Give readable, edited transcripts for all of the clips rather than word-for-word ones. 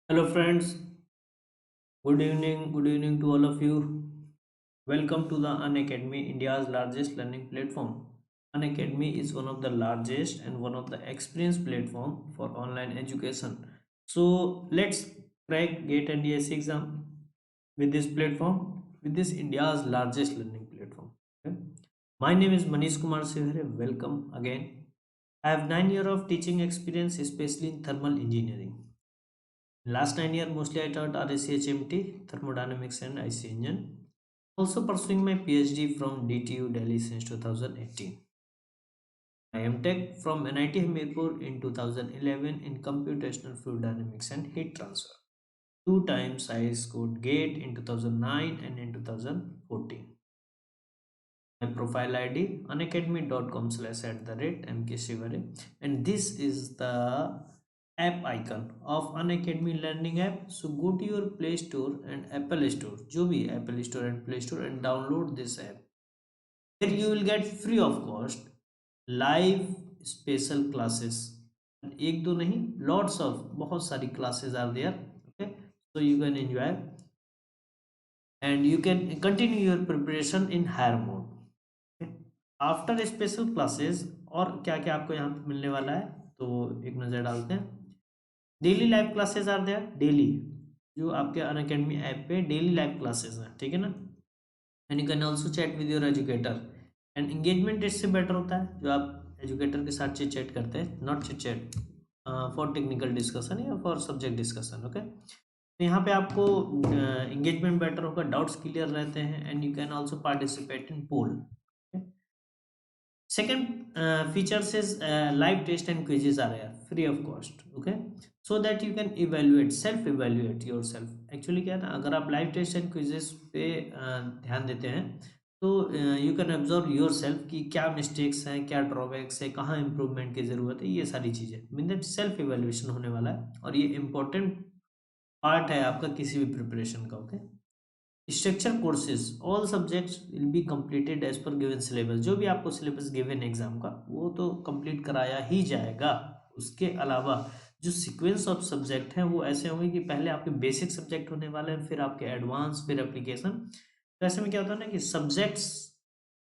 Hello friends, good evening to all of you. Welcome to the Unacademy, India's largest learning platform. Unacademy is one of the largest and one of the experienced platform for online education. So let's crack GATE and DSC exam with this platform, with this India's largest learning platform. Okay? My name is Manish Kumar Sivare. Welcome again. I have 9 years of teaching experience, especially in thermal engineering. Last 9 years, mostly I taught RACHMT, Thermodynamics and IC Engine. Also pursuing my PhD from DTU Delhi since 2018. I am Tech from NIT Hamirpur in 2011 in Computational Fluid Dynamics and Heat Transfer. Two times I scored GATE in 2009 and in 2014. My profile ID unacademy.com/@mkshivare, and this is the app icon of Unacademy learning app. So go to your Play Store and Apple Store, जो भी Apple Store and Play Store, and download this app. Here you will get free of cost live special classes, एक दो नहीं, lots of, बहुत सारी classes are there. Okay, so you can enjoy and you can continue your preparation in higher mode. After special classes और क्या क्या आपको यहाँ पे मिलने वाला है, तो एक नज़र डालते हैं. Daily live classes are there, daily जो आपके अनअकैडमी ऐप पे डेली लाइव क्लासेस हैं, ठीक है ना. And you can also chat with your educator, and engagement इससे बेटर होता है जो आप एजुकेटर के साथ चिट चैट करते हैं, not chit chat for technical discussion या फॉर सब्जेक्ट डिस्कशन. ओके, तो यहाँ पे आपको एंगेजमेंट बेटर होगा, डाउट्स क्लियर रहते हैं, and you can also participate in poll. Second features is live test and quizzes are here free of cost. Okay, so that you can evaluate, self evaluate yourself. Actually क्या है ना, अगर आप live test and quizzes पे ध्यान देते हैं तो you can observe your self कि क्या मिस्टेक्स हैं, क्या ड्रॉबैक्स है, कहाँ इंप्रूवमेंट की ज़रूरत है. ये सारी चीज़ें मीन दैट सेल्फ इवेल्युएशन होने वाला है, और ये इंपॉर्टेंट पार्ट है आपका किसी भी प्रिपरेशन का. Okay, structure courses all subjects will be completed as per given syllabus. जो भी आपको सिलेबस गिवन एग्जाम का वो तो कंप्लीट कराया ही जाएगा. उसके अलावा जो सीक्वेंस ऑफ सब्जेक्ट हैं वो ऐसे होंगे कि पहले आपके बेसिक सब्जेक्ट होने वाले हैं, फिर आपके एडवांस, फिर एप्लीकेशन. तो ऐसे में क्या होता है ना कि सब्जेक्ट्स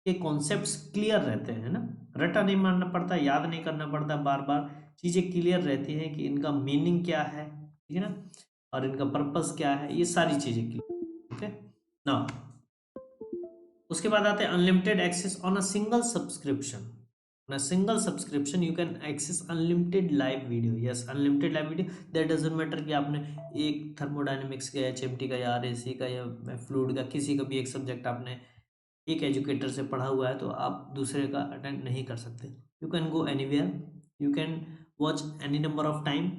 के कॉन्सेप्ट्स क्लियर रहते हैं ना, रटा नहीं मारना पड़ता, याद नहीं करना पड़ता, बार बार चीज़ें क्लियर रहती हैं कि इनका मीनिंग क्या है, ठीक है ना, और इनका पर्पस क्या है, ये सारी चीज़ें क्लियर. ओके, नाउ उसके बाद आते हैं unlimited access on a single subscription. On a single subscription you can access unlimited live video. Yes, unlimited live video. That doesn't matter कि आपने एक थर्मोडायनेमिक्स का, एचएमटी का, या आरएसी का, या फ्लूइड का, किसी का भी एक सब्जेक्ट आपने एक एजुकेटर से पढ़ा हुआ है तो आप दूसरे का अटेंड नहीं कर सकते. You can go anywhere, you can watch any number of time,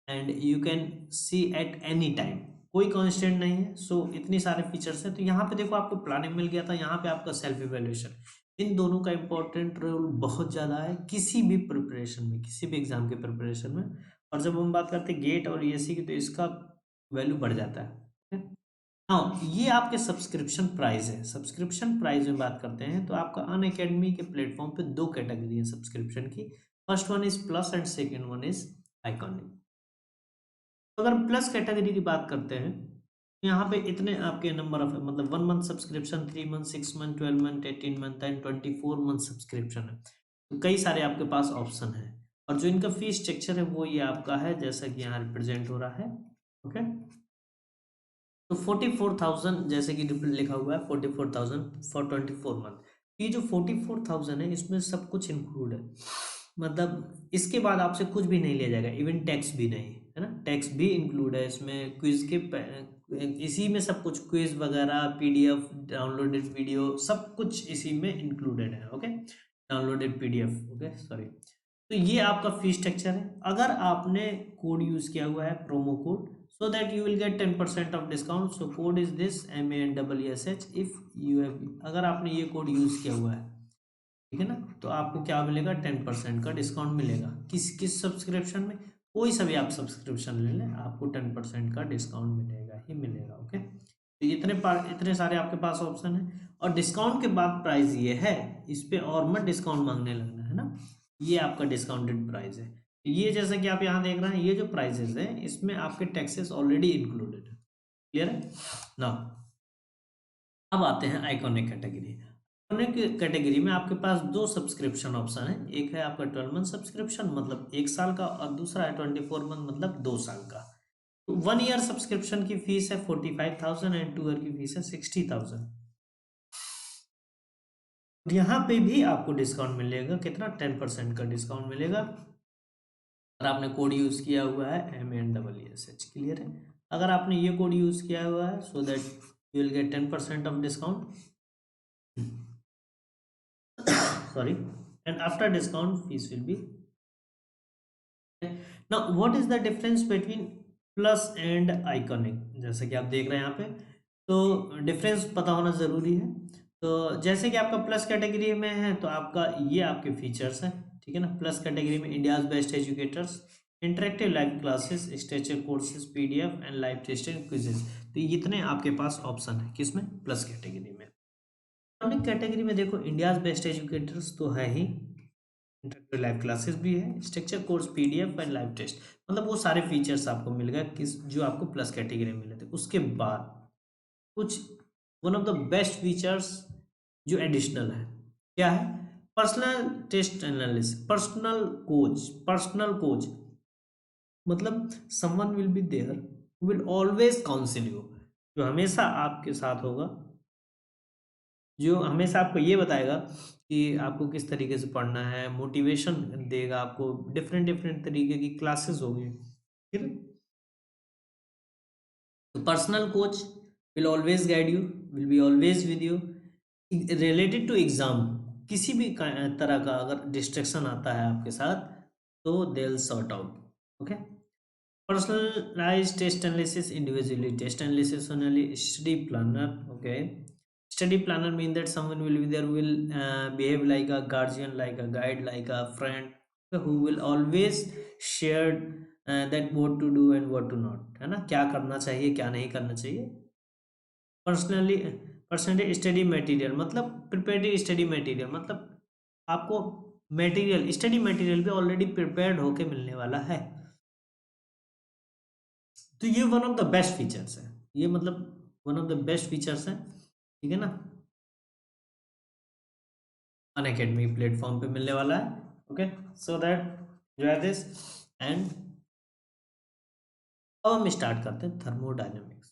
and you can see at any time. कोई कांस्टेंट नहीं है. सो इतनी सारे फीचर्स हैं. तो यहाँ पे देखो आपको प्लानिंग मिल गया था, यहाँ पे आपका सेल्फ इवेल्युएशन. इन दोनों का इंपॉर्टेंट रोल बहुत ज़्यादा है किसी भी प्रिपरेशन में, किसी भी एग्जाम के प्रिपरेशन में. और जब हम बात करते हैं गेट और ईएससी की तो इसका वैल्यू बढ़ जाता है. हाँ, ये आपके सब्सक्रिप्शन प्राइस है. सब्सक्रिप्शन प्राइस में बात करते हैं तो आपका अनअकैडमी के प्लेटफॉर्म पे दो कैटेगरी है सब्सक्रिप्शन की. First one is plus and second one is iconic. अगर प्लस कैटेगरी की बात करते हैं तो यहाँ पे इतने आपके नंबर ऑफ, मतलब 1 month subscription, 3 month, 6 month, 12 month, 18 month and 24 month subscription है. तो कई सारे आपके पास ऑप्शन है, और जो इनका फी स्ट्रक्चर है वो ये आपका है जैसा कि यहाँ रिप्रेजेंट हो रहा है. ओके, तो 44,000 जैसे कि लिखा हुआ है, 44,000 फॉर 24 मंथ. ये जो 44,000 है इसमें सब कुछ इंक्लूड है, मतलब इसके बाद आपसे कुछ भी नहीं लिया जाएगा, इवन टैक्स भी नहीं है ना. टैक्स भी इंक्लूड है इसमें, क्विज के इसी में सब कुछ, क्विज वगैरह, पीडीएफ, डाउनलोडेड वीडियो, सब कुछ इसी में इंक्लूडेड है. Okay, downloaded PDF. Okay, sorry. तो ये आपका फी स्ट्रक्चर है. अगर आपने कोड यूज किया हुआ है, promo code, so that you will get 10% of discount. So code is this MANESH. if you have, अगर आपने ये कोड यूज किया हुआ है, ठीक है ना, तो आपको क्या मिलेगा, 10% का डिस्काउंट मिलेगा. किस किस सब्सक्रिप्शन में, कोई सा भी आप सब्सक्रिप्शन ले लें आपको 10% का डिस्काउंट मिलेगा ही मिलेगा. ओके, तो इतने सारे आपके पास ऑप्शन है, और डिस्काउंट के बाद प्राइस ये है, इस पे और मत डिस्काउंट मांगने लगना है ना. ये आपका डिस्काउंटेड प्राइस है. ये जैसा कि आप यहाँ देख रहे हैं, ये जो प्राइसेस है इसमें आपके टैक्सेस ऑलरेडी इंक्लूडेड है। क्लियर है ना? अब आते हैं आइकॉनिक कैटेगरी। आइकॉनिक कैटेगरी में आपके पास दो सब्सक्रिप्शन ऑप्शन है। एक है आपका 12 मंथ सब्सक्रिप्शन मतलब 1 साल का, और दूसरा है 24 मंथ मतलब 2 साल का। 1 ईयर सब्सक्रिप्शन की फीस है 45,000 एंड 2 ईयर की फीस है 60,000। यहाँ पे भी आपको डिस्काउंट मिलेगा, कितना? 10% का डिस्काउंट मिलेगा अगर आपने कोड यूज किया हुआ है MANEESH। क्लियर है? अगर आपने ये कोड यूज किया हुआ है so that you will get 10% of discount, sorry, and after discount fees will be. Now what is the difference between plus and iconic? जैसे कि आप देख रहे हैं यहाँ पे, तो डिफरेंस पता होना ज़रूरी है। तो जैसे कि आपका प्लस कैटेगरी में है तो आपका ये आपके फीचर्स हैं, ठीक है ना? प्लस कैटेगरी में India's best educators, interactive live classes, structure courses, PDF and live test and quizzes. तो इतने आपके पास ऑप्शन है किसमें? प्लस कैटेगरी में। इकोनॉमिक कैटेगरी में देखो, इंडियाज बेस्ट एजुकेटर्स तो है ही, इंटरेक्टिव लाइव क्लासेस भी है, structure course, PDF and live test, मतलब वो सारे फीचर्स आपको मिल गए किस जो आपको प्लस कैटेगरी में मिले थे। उसके बाद कुछ one of the best features जो एडिशनल है, क्या है? Personal test analysis, personal coach मतलब someone will be there will always counsel you, जो हमेशा आपके साथ होगा, जो हमेशा आपको ये बताएगा कि आपको किस तरीके से पढ़ना है, मोटिवेशन देगा आपको, डिफरेंट डिफरेंट तरीके की क्लासेस होगी, ठीक है? तो personal coach will always guide you, will be always with you. Related to exam, किसी भी तरह का अगर डिस्ट्रैक्शन आता है आपके साथ तो they will sort out. Okay, personalized test analysis, individually test analysis only, study planner. Okay, study planner mean that someone will be there who will behave like a guardian, like a guide, like a friend, who will always share that what to do and what to not, है ना? क्या करना चाहिए क्या नहीं करना चाहिए। Personally personally study material मतलब प्रिपेयर्ड स्टडी मटेरियल मतलब आपको मटेरियल, स्टडी मटेरियल भी ऑलरेडी प्रिपेयर्ड होके मिलने वाला है। तो ये one of the best features है, ये मतलब one of the best features है, ठीक है ना? अनअकैडमी प्लेटफॉर्म पे मिलने वाला है। ओके, सो दैट जो है दिस एंड अब हम स्टार्ट करते हैं थर्मोडायनेमिक्स।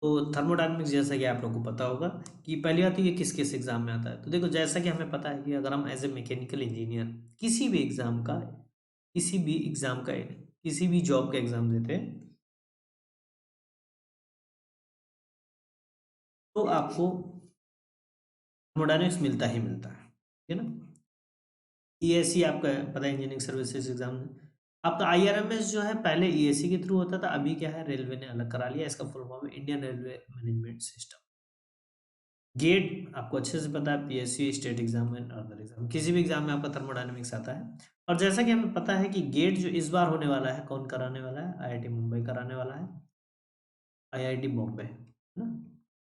तो थर्मोडायनेमिक्स जैसा कि आप लोगों को पता होगा कि पहली बात तो ये किस किस एग्जाम में आता है। तो देखो, जैसा कि हमें पता है कि अगर हम एज ए मैकेनिकल इंजीनियर किसी भी एग्जाम का, किसी भी एग्जाम का, किसी भी जॉब का एग्जाम देते हैं तो आपको थर्मोडायनेमिक्स मिलता ही मिलता है, ठीक है ना? ESC आपका पता है, इंजीनियरिंग सर्विसेज एग्जाम में आपका IRMS जो है पहले ESC के थ्रू होता था, अभी क्या है रेलवे ने अलग करा लिया, इसका फुल फॉर्म है Indian railway management system. GATE आपको अच्छे से पता है, PSC state exam and other exam, किसी भी एग्जाम में आपका थर्मोडायनेमिक्स आता है। और जैसा कि हमें पता है कि गेट जो इस बार होने वाला है, कौन कराने वाला है? IIT मुंबई कराने वाला है, IIT बॉम्बे, है ना?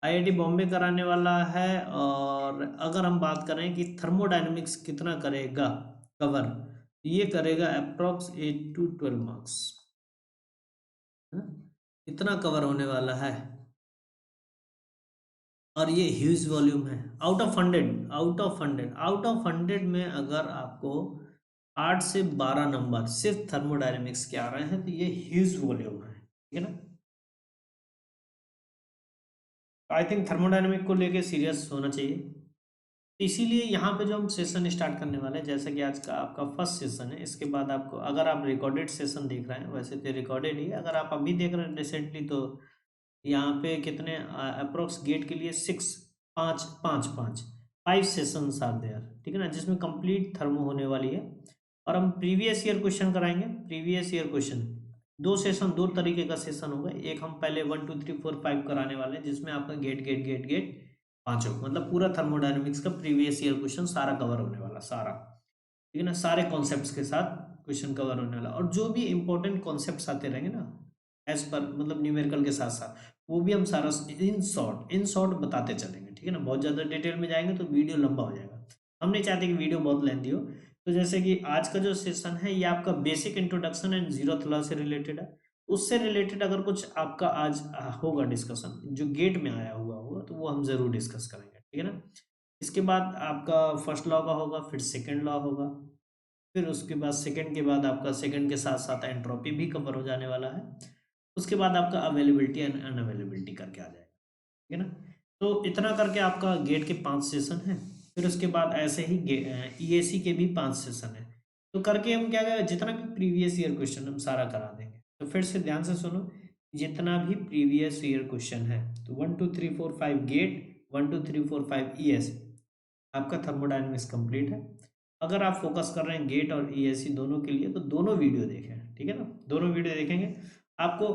IIT बॉम्बे कराने वाला है। और अगर हम बात करें कि थर्मोडायनेमिक्स कितना करेगा कवर, ये करेगा अप्रोक्स 8 to 12 मार्क्स, इतना कवर होने वाला है। और ये ह्यूज वॉल्यूम है, आउट ऑफ 100 में अगर आपको 8 से 12 नंबर सिर्फ थर्मोडायनेमिक्स के आ रहे हैं तो ये ह्यूज वॉल्यूम है, ठीक है ना? आई थिंक थर्मोडायनेमिक को लेके सीरियस होना चाहिए। इसीलिए यहाँ पे जो हम सेशन स्टार्ट करने वाले हैं, जैसा कि आज का आपका फर्स्ट सेशन है, इसके बाद आपको, अगर आप रिकॉर्डेड सेशन देख रहे हैं, वैसे तो रिकॉर्डेड ही है, अगर आप अभी देख रहे हैं रिसेंटली, तो यहाँ पे कितने अप्रोक्स गेट के लिए 5 सेशंस आर देयर, ठीक है ना? जिसमें कंप्लीट थर्मो होने वाली है। और हम प्रीवियस ईयर क्वेश्चन कराएंगे, प्रीवियस ईयर क्वेश्चन, दो सेशन, दो तरीके का सेशन होगा। एक हम पहले 1 2 3 4 5 कराने वाले हैं, जिसमें आपका गेट गेट गेट गेट पांचों, मतलब पूरा थर्मोडायनेमिक्स का प्रीवियस ईयर क्वेश्चन सारा कवर होने वाला, सारा, ठीक है ना? सारे कॉन्सेप्ट्स के साथ क्वेश्चन कवर होने वाला, और जो भी इंपॉर्टेंट कॉन्सेप्ट्स आते रहेंगे ना एज पर, मतलब न्यूमेरिकल के साथ साथ, वो भी हम सारा इन शॉर्ट बताते चलेंगे, ठीक है ना? बहुत ज़्यादा डिटेल में जाएंगे तो वीडियो लंबा हो जाएगा, हम नहीं चाहते कि वीडियो बहुत लेंदी हो। तो जैसे कि आज का जो सेशन है ये आपका basic introduction and zeroth law से रिलेटेड है। उससे रिलेटेड अगर कुछ आपका आज होगा डिस्कशन जो गेट में आया हुआ होगा तो वो हम जरूर डिस्कस करेंगे, ठीक है ना। इसके बाद आपका फर्स्ट लॉ का होगा, फिर सेकंड लॉ होगा, फिर उसके बाद सेकंड के बाद आपका सेकंड के साथ साथ एंट्रोपी भी कवर हो जाने वाला है। उसके बाद आपका अवेलेबिलिटी एंड अनअवेलेबिलिटी करके आ जाएगा, ठीक है ना। तो इतना करके आपका गेट के 5 सेशन हैं। फिर उसके बाद ऐसे ही ईएसी के भी 5 सेशन है। तो करके हम क्या करें, जितना भी प्रीवियस ईयर क्वेश्चन हम सारा करा देंगे। तो फिर से ध्यान से सुनो, जितना भी प्रीवियस ईयर क्वेश्चन है तो 1 2 3 4 5 गेट, 1 2 3 4 5 ईएस, आपका थर्मोडायनेमिक्स कंप्लीट है। अगर आप फोकस कर रहे हैं गेट और ईएससी दोनों के लिए तो दोनों वीडियो देखें, ठीक है ना। दोनों वीडियो देखेंगे आपको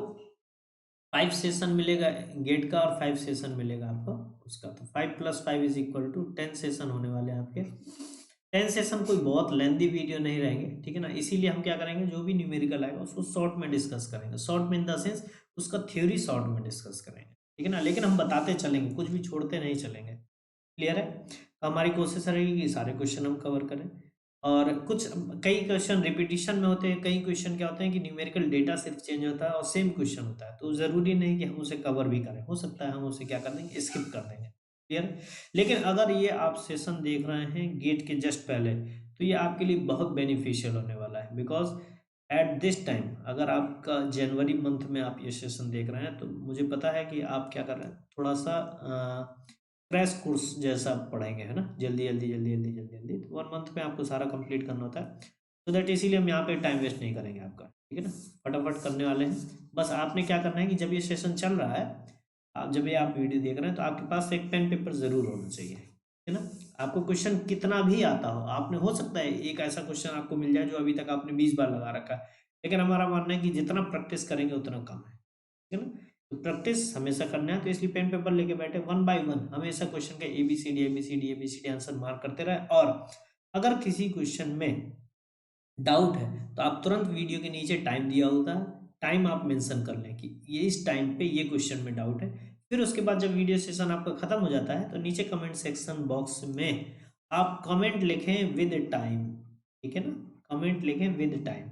5 सेशन मिलेगा गेट का और 5 सेशन मिलेगा आपको उसका। तो 5 + 5 = 10 सेशन होने वाले हैं आपके। 10 सेशन कोई बहुत लेंदी वीडियो नहीं रहेंगे, ठीक है ना। इसीलिए हम क्या करेंगे, जो भी न्यूमेरिकल आएगा उसको शॉर्ट में डिस्कस करेंगे। शॉर्ट में इन द सेंस उसका थ्योरी शॉर्ट में डिस्कस करेंगे, ठीक है ना। लेकिन हम बताते चलेंगे, कुछ भी छोड़ते नहीं चलेंगे। क्लियर है। तो हमारी कोशिश रहेगी कि सारे क्वेश्चन हम कवर करें। और कुछ कई क्वेश्चन रिपीटिशन में होते हैं, कई क्वेश्चन क्या होते हैं कि न्यूमेरिकल डेटा सिर्फ चेंज होता है और सेम क्वेश्चन होता है, तो ज़रूरी नहीं कि हम उसे कवर भी करें। हो सकता है हम उसे क्या कर देंगे, स्किप कर देंगे। क्लियर। लेकिन अगर ये आप सेशन देख रहे हैं गेट के जस्ट पहले, तो ये आपके लिए बहुत बेनिफिशियल होने वाला है। बिकॉज एट दिस टाइम अगर आपका जनवरी मंथ में आप ये सेशन देख रहे हैं तो मुझे पता है कि आप क्या कर रहे हैं, थोड़ा सा क्रैश कोर्स जैसा पढ़ेंगे, है ना। जल्दी जल्दी जल्दी जल्दी जल्दी जल्दी, तो 1 मंथ में आपको सारा कंप्लीट करना होता है। तो दैट इसीलिए हम यहाँ पे टाइम वेस्ट नहीं करेंगे आपका, ठीक है ना। फटाफट करने वाले हैं। बस आपने क्या करना है कि जब ये सेशन चल रहा है, आप जब ये आप वीडियो देख रहे हैं तो आपके पास एक पेन पेपर जरूर होना चाहिए, है ना। आपको क्वेश्चन कितना भी आता हो, आपने हो सकता है एक ऐसा क्वेश्चन आपको मिल जाए जो अभी तक आपने 20 बार लगा रखा है, लेकिन हमारा मानना है कि जितना प्रैक्टिस करेंगे उतना कम है, ठीक है ना। तो प्रैक्टिस हमेशा करना है, तो इसलिए पेन पेपर लेके बैठे 1 बाय 1 हमेशा क्वेश्चन के A B C D A B C D A B C D answer mark करते रहे। और अगर किसी क्वेश्चन में डाउट है तो आप तुरंत वीडियो के नीचे टाइम दिया होता है, टाइम आप मेंशन कर लें कि ये इस टाइम पे ये क्वेश्चन में डाउट है। फिर उसके बाद जब वीडियो सेशन आपका खत्म हो जाता है तो नीचे कमेंट सेक्शन बॉक्स में आप कमेंट लिखें विद टाइम, ठीक है ना। कमेंट लिखें विद टाइम,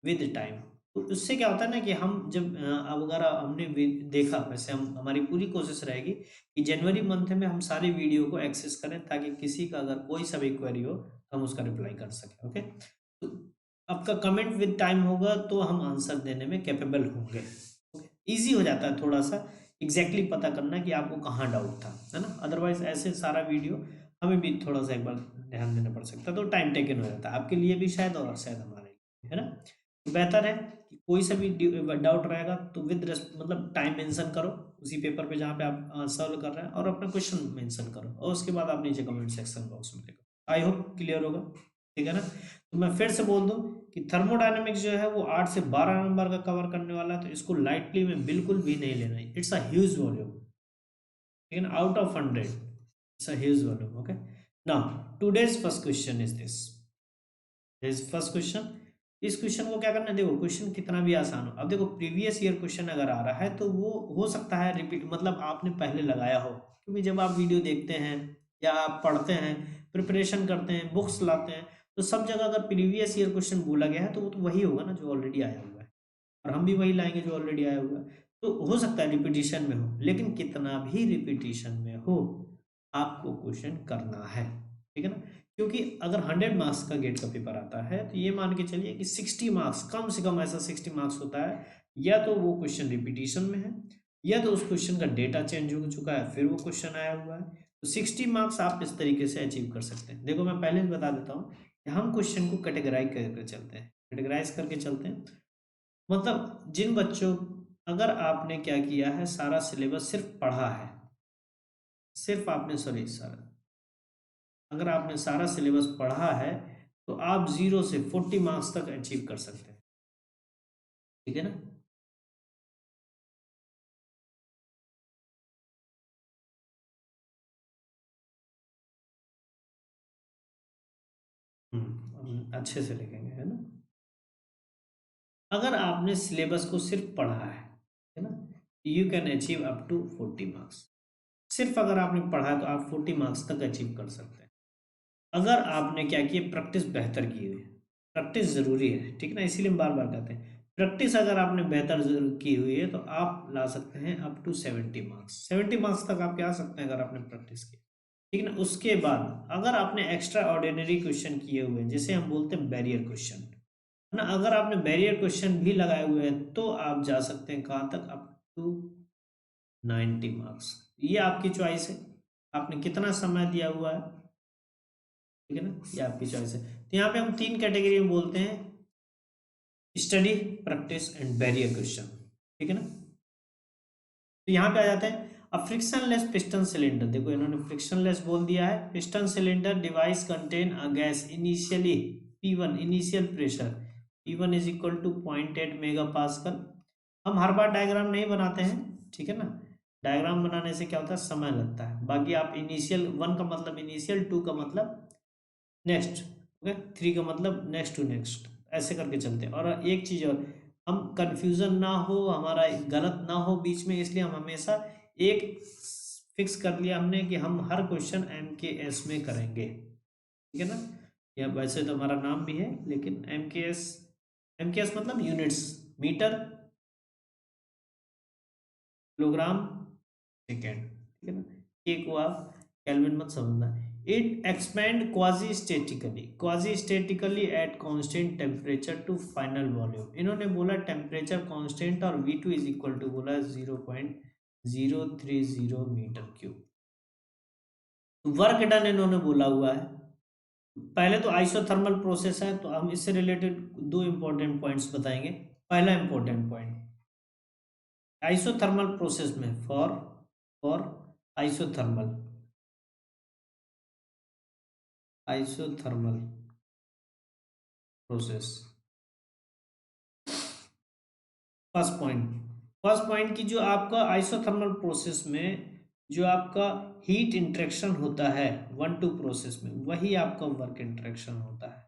विद टाइम। तो उससे क्या होता है ना कि हम जब अब अगर हमने देखा, वैसे हम हमारी पूरी कोशिश रहेगी कि जनवरी मंथ में हम सारे वीडियो को एक्सेस करें, ताकि किसी का अगर कोई सा भी क्वेरी हो तो हम उसका रिप्लाई कर सकें। ओके। तो आपका कमेंट विद टाइम होगा तो हम आंसर देने में कैपेबल होंगे। इजी हो जाता है थोड़ा सा एग्जैक्टली पता करना कि आपको कहाँ डाउट था, है ना। अदरवाइज ऐसे सारा वीडियो हमें भी थोड़ा सा एक बार ध्यान देना पड़ सकता है, तो टाइम टेकन हो जाता है आपके लिए भी शायद और शायद हमारे लिए, है ना। तो बेहतर है कि कोई सा भी डाउट रहेगा तो विद मतलब टाइम मेंशन करो उसी पेपर पे जहाँ पे आप सॉल्व कर रहे हैं, और अपना क्वेश्चन मेंशन करो, और उसके बाद आप नीचे कमेंट सेक्शन बॉक्स में लिखो। आई होप क्लियर होगा, ठीक है ना। तो मैं फिर से बोल दूं कि थर्मोडायनेमिक्स जो है वो 8 से 12 नंबर का कवर करने वाला है, तो इसको लाइटली में बिल्कुल भी नहीं लेना है। इट्स अ ह्यूज वॉल्यूम, ठीक है ना। Out of 100 it's a huge volume. Okay. Now today's first question is this, this first question. इस क्वेश्चन को क्या करना है, देखो क्वेश्चन कितना भी आसान हो, अब देखो प्रीवियस ईयर क्वेश्चन अगर आ रहा है तो वो हो सकता है रिपीट, मतलब आपने पहले लगाया हो, क्योंकि जब आप वीडियो देखते हैं या आप पढ़ते हैं, प्रिपरेशन करते हैं, बुक्स लाते हैं, तो सब जगह अगर प्रीवियस ईयर क्वेश्चन बोला गया है तो वो तो वही होगा ना जो ऑलरेडी आया हुआ है, और हम भी वही लाएंगे जो ऑलरेडी आया हुआ है। तो हो सकता है रिपीटिशन में हो, लेकिन कितना भी रिपीटिशन में हो आपको क्वेश्चन करना है, ठीक है ना। क्योंकि अगर 100 मार्क्स का गेट का पेपर आता है तो ये मान के चलिए कि 60 मार्क्स, कम से कम ऐसा 60 मार्क्स होता है, या तो वो क्वेश्चन रिपीटिशन में है, या तो उस क्वेश्चन का डेटा चेंज हो चुका है फिर वो क्वेश्चन आया हुआ है। तो 60 मार्क्स आप इस तरीके से अचीव कर सकते हैं। देखो मैं पहले भी बता देता हूँ कि हम क्वेश्चन को कैटेगराइज करके चलते हैं, कैटेगराइज करके चलते हैं। मतलब जिन बच्चों, अगर आपने क्या किया है, सारा सिलेबस सिर्फ पढ़ा है, सिर्फ आपने सॉरी सर अगर आपने सारा सिलेबस पढ़ा है तो आप 0 से 40 मार्क्स तक अचीव कर सकते हैं, ठीक है ना। अच्छे से लिखेंगे, है ना। अगर आपने सिलेबस को सिर्फ पढ़ा है ना, you can achieve up to 40 marks. सिर्फ अगर आपने पढ़ा तो आप 40 मार्क्स तक अचीव कर सकते हैं। अगर आपने क्या किया, प्रैक्टिस बेहतर की हुई है, प्रैक्टिस ज़रूरी है, ठीक है ना, इसीलिए हम बार बार कहते हैं प्रैक्टिस अगर आपने बेहतर की हुई है तो आप ला सकते हैं अप टू 70 मार्क्स, 70 मार्क्स तक आप आ सकते हैं अगर आपने प्रैक्टिस की, ठीक है ना। उसके बाद अगर आपने एक्स्ट्रा ऑर्डिनरी क्वेश्चन किए हुए हैं, जैसे हम बोलते हैं बैरियर क्वेश्चन, है ना, अगर आपने बैरियर क्वेश्चन भी लगाए हुए हैं तो आप जा सकते हैं कहाँ तक, अप टू 90 मार्क्स। ये आपकी चॉइस है, आपने कितना समय दिया हुआ है, ठीक है ना, ये आपकी चॉइस है। तो यहाँ पे हम तीन कैटेगरी में बोलते हैं, study, practice and barrier question, ठीक है ना। तो यहाँ पे आ जाते हैं, अब फ्रिक्शनलेस पिस्टन सिलेंडर, देखो इन्होंने फ्रिक्शनलेस बोल दिया है, piston cylinder device contain a gas initially P1 initial pressure P1 is equal to 0.8 mega pascal. हम हर बार डायग्राम नहीं बनाते हैं, ठीक है ना, डायग्राम बनाने से क्या होता है, समय लगता है, बाकी आप इनिशियल 1 का मतलब इनिशियल, 2 का मतलब नेक्स्ट, ओके, 3 का मतलब नेक्स्ट टू नेक्स्ट, ऐसे करके चलते हैं। और एक चीज़ और, हम कंफ्यूजन ना हो, हमारा गलत ना हो बीच में, इसलिए हम हमेशा एक फिक्स कर लिया हमने कि हम हर क्वेश्चन MKS में करेंगे, ठीक है ना। या वैसे तो हमारा नाम भी है, लेकिन MKS, MKS मतलब यूनिट्स, मीटर, किलोग्राम, सेकेंड, ठीक है ना। के को आप केल्विन मत समझना। It expand quasi statically at constant temperature to final volume, इन्होंने बोला टेम्परेचर कांस्टेंट और V2 इज इक्वल टू बोला 0.030 मीटर क्यूब। वर्क डन इन्होंने बोला हुआ है, पहले तो आइसोथर्मल प्रोसेस है, तो हम इससे रिलेटेड दो इंपॉर्टेंट पॉइंट्स बताएंगे। पहला इंपॉर्टेंट पॉइंट, आइसोथर्मल प्रोसेस में for isothermal isothermal process, first point की जो आपका आइसोथर्मल प्रोसेस में जो आपका हीट इंटरेक्शन होता है 1-2 प्रोसेस में, वही आपका वर्क इंटरेक्शन होता है।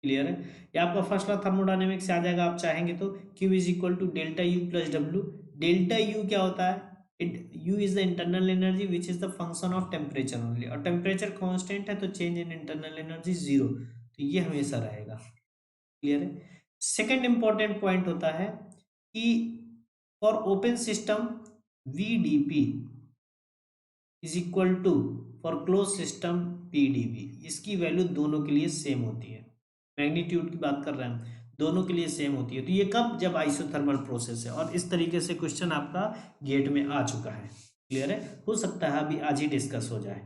क्लियर है, ये आपका फर्स्ट लॉ थर्मोडायनेमिक्स से आ जाएगा, आप चाहेंगे तो Q is equal to delta U plus W. Delta U क्या होता है, U is the internal energy which is the function of temperature only, और टेम्परेचर कांस्टेंट है तो change in internal energy zero, तो ये हमेशा रहेगा। क्लियर है। सेकंड इंपॉर्टेंट पॉइंट होता है कि for open system VdP is equal to for close system PdV, इसकी वैल्यू दोनों के लिए सेम होती है, मैग्नीट्यूड की बात कर रहे हैं, दोनों के लिए सेम होती है। तो ये कब, जब आइसोथर्मल प्रोसेस है, और इस तरीके से क्वेश्चन आपका गेट में आ चुका है। क्लियर है, हो सकता है अभी आज ही डिस्कस हो जाए।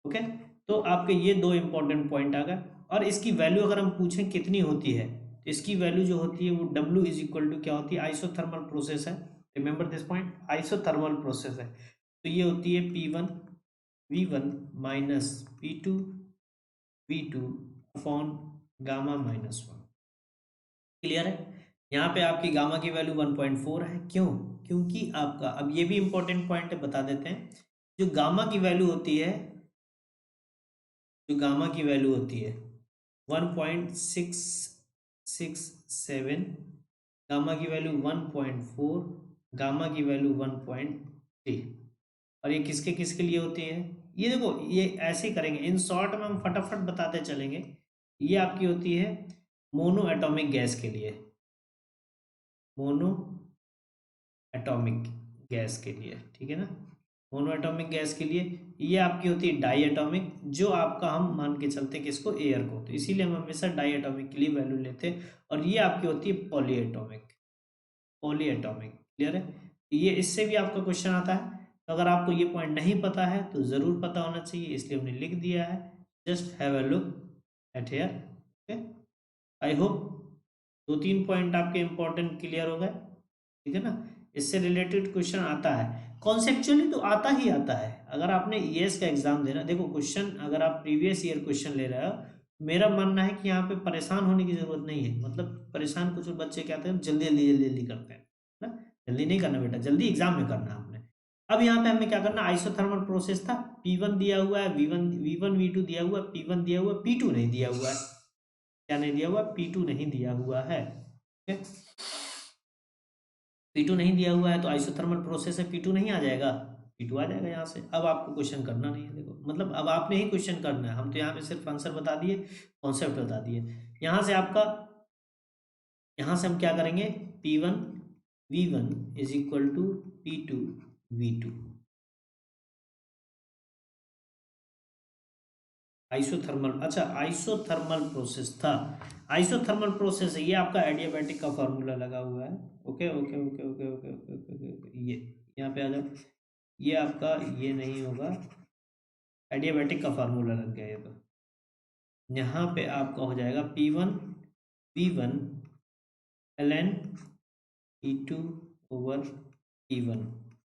ओके, तो आपके ये दो इंपॉर्टेंट पॉइंट आ गए, और इसकी वैल्यू अगर हम पूछें कितनी होती है, तो इसकी वैल्यू जो होती है वो W इज इक्वल टू क्या होती है, आइसोथर्मल प्रोसेस है, remember this point, isothermal process है, तो ये होती है P1 V1 minus P2 V2 upon gamma -1। Clear है, यहाँ पे आपकी गामा की वैल्यू 1.4 है, क्यों, क्योंकि आपका, अब ये भी इंपॉर्टेंट पॉइंट है, बता देते हैं, जो गामा की वैल्यू होती है, जो गामा की वैल्यू होती है 1.667, गामा की वैल्यू 1.4, गामा की वैल्यू 1.3, और ये किसके किसके लिए होती है, ये देखो ये ऐसे ही करेंगे, इन शॉर्ट में हम फटाफट बताते चलेंगे। ये आपकी होती है मोनो एटॉमिक गैस के लिए, मोनो एटॉमिक गैस के लिए, ठीक है ना, मोनो एटॉमिक गैस के लिए। ये आपकी होती है डाई एटॉमिक, जो आपका हम मान के चलते हैं किसको, एयर को, तो इसीलिए हम हमेशा डाई एटॉमिक के लिए वैल्यू लेते हैं। और ये आपकी होती है poly atomic, poly atomic. Clear है, ये इससे भी आपका क्वेश्चन आता है, तो अगर आपको ये पॉइंट नहीं पता है तो ज़रूर पता होना चाहिए, इसलिए हमने लिख दिया है, just have a look at here. Okay, I hope 2-3 point आपके इंपॉर्टेंट क्लियर हो गए, ठीक है ना। इससे रिलेटेड क्वेश्चन आता है, कॉन्सेप्चुअली तो आता ही आता है, अगर आपने ES का एग्जाम देना, देखो क्वेश्चन अगर आप प्रीवियस ईयर क्वेश्चन ले रहे हो, मेरा मानना है कि यहाँ पे परेशान होने की जरूरत नहीं है, मतलब परेशान कुछ बच्चे कहते हैं जल्दी जल्दी जल्दी जल्दी करते हैं ना, जल्दी नहीं करना बेटा, जल्दी एग्जाम में करना आपने। अब यहाँ पे हमें क्या करना, आइसोथर्मल प्रोसेस था, P1 दिया हुआ है, V1 V2 दिया हुआ है, P1 दिया हुआ है, P2 नहीं दिया हुआ है, क्या नहीं दिया हुआ, P2 नहीं दिया हुआ है, ठीक है। P2 नहीं दिया हुआ है तो आइसोथर्मल प्रोसेस है, P2 नहीं आ जाएगा, P2 आ जाएगा यहाँ से। अब आपको क्वेश्चन करना नहीं है, देखो मतलब अब आपने ही क्वेश्चन करना है, हम तो यहाँ पे सिर्फ आंसर बता दिए, कॉन्सेप्ट बता दिए। यहाँ से आपका, यहाँ से हम क्या करेंगे, P1 V1 is equal to P2 V2। Isothermal, अच्छा आइसोथर्मल प्रोसेस था, आइसोथर्मल प्रोसेस है, ये आपका एडियाबैटिक का फॉर्मूला लगा हुआ है। Okay okay okay okay okay okay okay okay, ये यहाँ पे आ जाओ, ये आपका ये नहीं होगा, एडियाबैटिक का फार्मूला लग गया ये तो। यहाँ पे आपका हो जाएगा P1 V1 ln P2 over P1,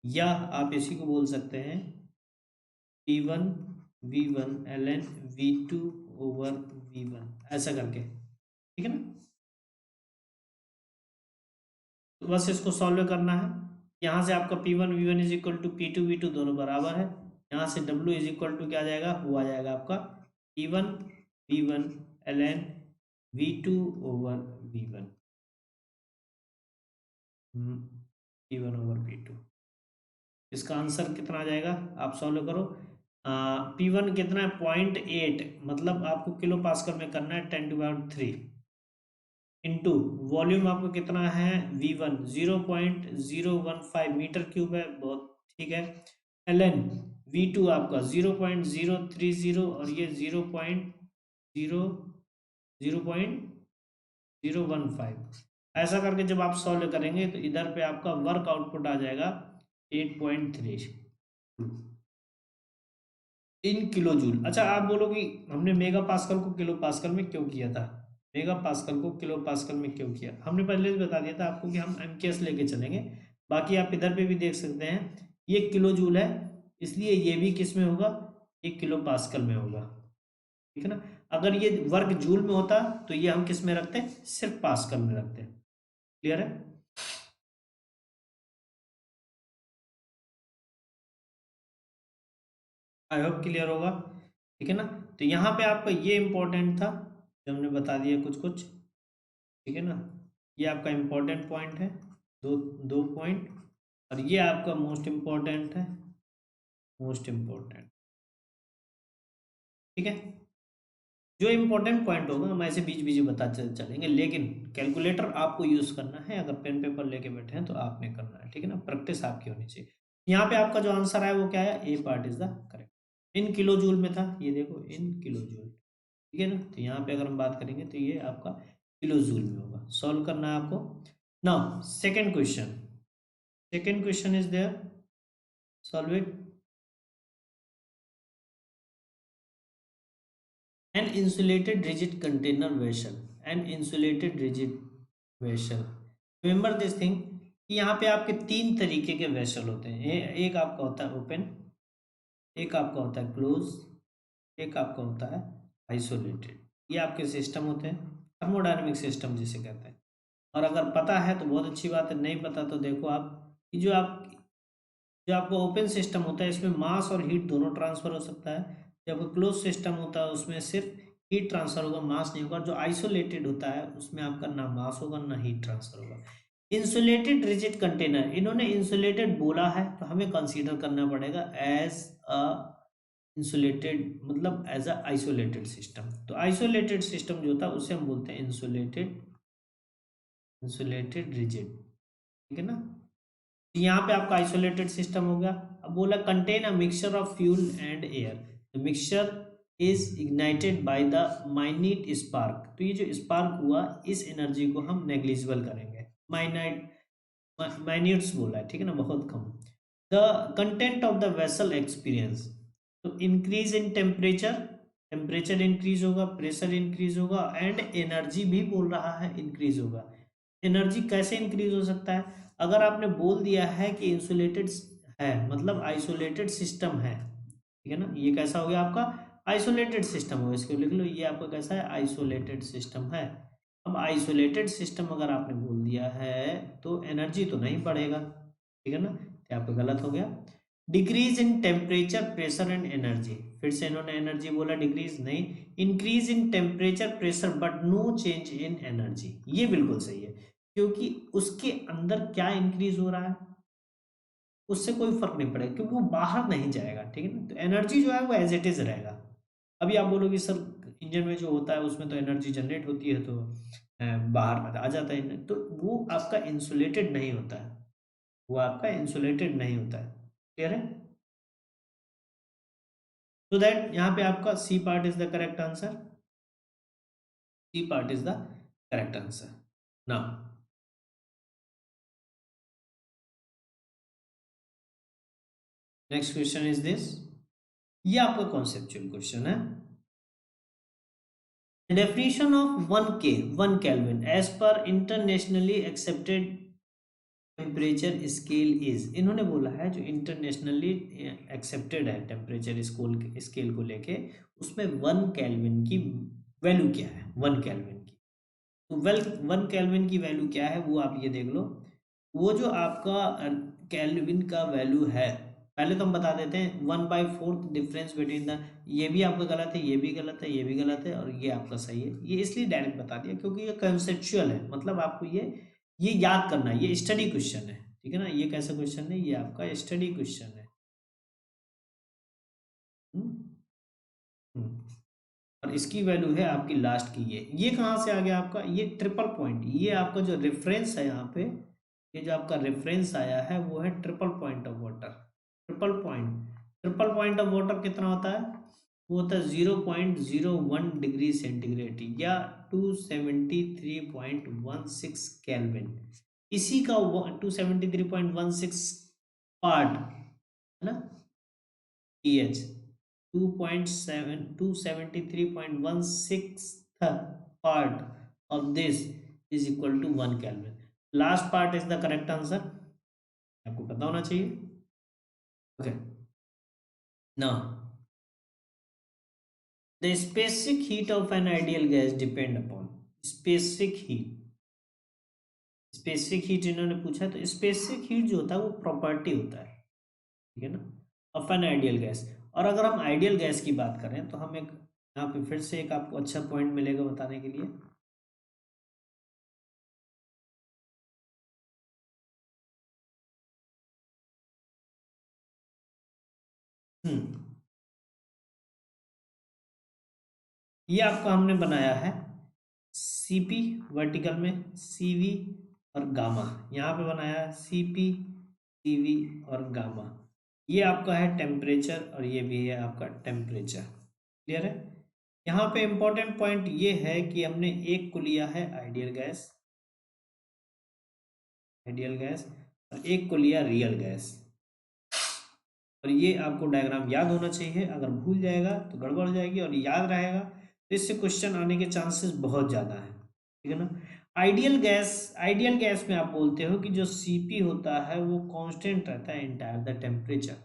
या आप इसी को बोल सकते हैं P1 V1 ln V2 over V1, ऐसा करके, ठीक है ना। तो बस इसको सॉल्व करना है। यहाँ से आपका P1 V1 is equal to P2 V2 दोनों बराबर है। यहाँ से W इज इक्वल टू क्या आ जाएगा, वो आ जाएगा आपका P1 V1 ln V2 over V1, P1 over P2। इसका आंसर कितना आ जाएगा, आप सॉल्व करो। P1 कितना है, 0.8, मतलब आपको किलो पास्कल में करना है, 10⁻³ इंटू वॉल्यूम आपको कितना है V1 0.015 मीटर क्यूब है, बहुत ठीक है। ln V2 आपका 0.030 और ये 0.015, ऐसा करके जब आप सॉल्व करेंगे तो इधर पे आपका वर्क आउटपुट आ जाएगा 8.3 इन किलो जूल। अच्छा आप बोलोगे हमने मेगा पास्कल को किलो पास्कल में क्यों किया था, मेगा पास्कल को किलो पास्कल में क्यों किया, हमने पहले भी बता दिया था आपको कि हम एमकेएस लेके चलेंगे। बाकी आप इधर पे भी देख सकते हैं, ये किलो जूल है, इसलिए ये भी किस में होगा, ये किलो पास्कल में होगा, ठीक है ना। अगर ये वर्ग जूल में होता तो ये हम किस में रखते हैं, सिर्फ पास्कल में रखते हैं। क्लियर है। आई होप क्लियर होगा, ठीक है ना। तो यहाँ पे आपका ये इंपॉर्टेंट था जो हमने बता दिया कुछ कुछ, ठीक है ना। ये आपका इम्पोर्टेंट पॉइंट है, दो दो पॉइंट, और ये आपका मोस्ट इम्पोर्टेंट है, मोस्ट इम्पोर्टेंट, ठीक है। जो इम्पोर्टेंट पॉइंट होगा हम ऐसे बीच बीच में बता चलेंगे, लेकिन कैलकुलेटर आपको यूज़ करना है, अगर पेन पेपर लेके बैठे हैं तो आपने करना है, ठीक है ना, प्रैक्टिस आपकी होनी चाहिए। यहाँ पे आपका जो आंसर है वो क्या है, A part is the correct. In kilo joule में था, ये देखो इन किलो जूल, ठीक है ना। तो यहाँ पे अगर हम बात करेंगे तो ये आपका किलो जूल में होगा, सॉल्व करना है आपको। Now second question, second question is there, solve it। an insulated rigid container vessel, an insulated rigid vessel, remember this thing कि यहाँ पे आपके तीन तरीके के वेसल होते हैं, एक आपका होता है ओपन, एक आपका होता है क्लोज, एक आपका होता है आइसोलेटेड। ये आपके सिस्टम होते हैं, थर्मोडायनेमिक सिस्टम जिसे कहते हैं। और अगर पता है तो बहुत अच्छी बात है, नहीं पता तो देखो आप कि जो आपका ओपन सिस्टम होता है इसमें मास और हीट दोनों ट्रांसफर हो सकता है। जब क्लोज सिस्टम होता है उसमें सिर्फ हीट ट्रांसफर होगा, मास नहीं होगा। जो आइसोलेटेड होता है उसमें आपका ना मास होगा ना हीट ट्रांसफर होगा। इंसुलेटेड रिजिड कंटेनर, इन्होंने इंसुलेटेड बोला है तो हमें कंसीडर करना पड़ेगा एज अ इंसुलेटेड, मतलब एज अ आइसोलेटेड सिस्टम। तो आइसोलेटेड सिस्टम जो होता है उसे हम बोलते हैं इंसुलेटेड, इंसुलेटेड रिजिड, ठीक है ना। यहाँ पे आपका आइसोलेटेड सिस्टम हो गया। अब बोला contain a mixture of fuel and air, the mixture is ignited by the minute spark. तो ये जो स्पार्क हुआ इस एनर्जी को हम नेग्लिजिबल करेंगे, माइनाइट माइन्यूट्स बोला है, ठीक है ना, बहुत कम। The content of the vessel experience, तो increase in temperature, temperature increase होगा, प्रेशर इंक्रीज होगा, एंड एनर्जी भी बोल रहा है इंक्रीज होगा। एनर्जी कैसे इंक्रीज हो सकता है, अगर आपने बोल दिया है कि इंसुलेटेड है मतलब आइसोलेटेड सिस्टम है, ठीक है ना, ये कैसा हो गया आपका आइसोलेटेड सिस्टम होगा, इसको लिख लो, ये आपका कैसा है आइसोलेटेड सिस्टम है। अब आइसोलेटेड सिस्टम अगर आपने बोल दिया है तो एनर्जी तो नहीं बढ़ेगा, ठीक है ना, तो आपका गलत हो गया। Decrease in temperature pressure and energy, फिर से इन्होंने एनर्जी बोला, डिक्रीज नहीं, increase in temperature pressure but no change in energy, ये बिल्कुल सही है। क्योंकि उसके अंदर क्या इंक्रीज हो रहा है, उससे कोई फर्क नहीं पड़ेगा क्योंकि वो बाहर नहीं जाएगा, ठीक है ना। तो एनर्जी जो है वो एज इट इज रहेगा। अभी आप बोलोगे सर इंजन में जो होता है उसमें तो एनर्जी जनरेट होती है तो बाहर आ जाता है, तो वो आपका इंसुलेटेड नहीं होता है, वो आपका इंसुलेटेड नहीं होता है। क्लियर है? तो दैट यहाँ पे आपका C part is the correct answer. C part is the correct answer. Now next question is this, ये आपका कॉन्सेप्चुअल क्वेश्चन है। Definition of 1 Kelvin as per internationally accepted temperature scale is, इन्होंने बोला है जो इंटरनेशनली एक्सेप्टेड है temperature school scale को लेके, उसमें 1 केल्विन की वैल्यू क्या है, 1 केल्विन की। तो वेल 1 केल्विन की वैल्यू क्या है वो आप ये देख लो। वो जो आपका केल्विन का वैल्यू है, पहले तो हम बता देते हैं 1/4 डिफरेंस बिटवीन द, ये भी आपका गलत है, ये भी गलत है, ये भी गलत है और ये आपका सही है। ये इसलिए डायरेक्ट बता दिया क्योंकि ये कंसेप्चुअल है, मतलब आपको ये याद करना है, ये स्टडी क्वेश्चन है, ठीक है ना। ये कैसा क्वेश्चन है, ये आपका स्टडी क्वेश्चन है। हम्म, हम्म। और इसकी वैल्यू है आपकी लास्ट की, ये कहाँ से आ गया आपका, ये ट्रिपल पॉइंट, ये आपका जो रेफरेंस है यहाँ पे, ये जो आपका रेफरेंस आया है वो है triple point of water. Triple point of water कितना होता है, वो होता है 0.01 डिग्री सेंटीग्रेड या 273.16 केल्विन। इसी का 273.16 पार्ट है ना, pH 273.16 part of this is equal to 1 Kelvin. Last part is the correct answer, आपको पता होना चाहिए। Okay, now the specific heat of an ideal gas depend upon specific heat। Specific heat इन्होंने पूछा, तो स्पेसिफिक हीट जो होता है वो प्रॉपर्टी होता है, ठीक है ना, ऑफ एन आइडियल गैस। और अगर हम आइडियल गैस की बात करें तो हम एक यहाँ पे फिर से एक आपको अच्छा पॉइंट मिलेगा बताने के लिए। हम्म, ये आपका हमने बनाया है सीपी वर्टिकल में, सीवी और गामा, यहाँ पे बनाया है सीपी सीवी और गामा। ये आपका है टेम्परेचर और ये भी है आपका टेम्परेचर। क्लियर है? यहाँ पे इंपॉर्टेंट पॉइंट ये है कि हमने एक को लिया है आइडियल गैस और एक को लिया रियल गैस। और ये आपको डायग्राम याद होना चाहिए, अगर भूल जाएगा तो गड़बड़ हो जाएगी, और याद रहेगा तो इससे क्वेश्चन आने के चांसेस बहुत ज़्यादा है, ठीक है ना। आइडियल गैस में आप बोलते हो कि जो सीपी होता है वो कांस्टेंट रहता है इंटायर द टेम्परेचर,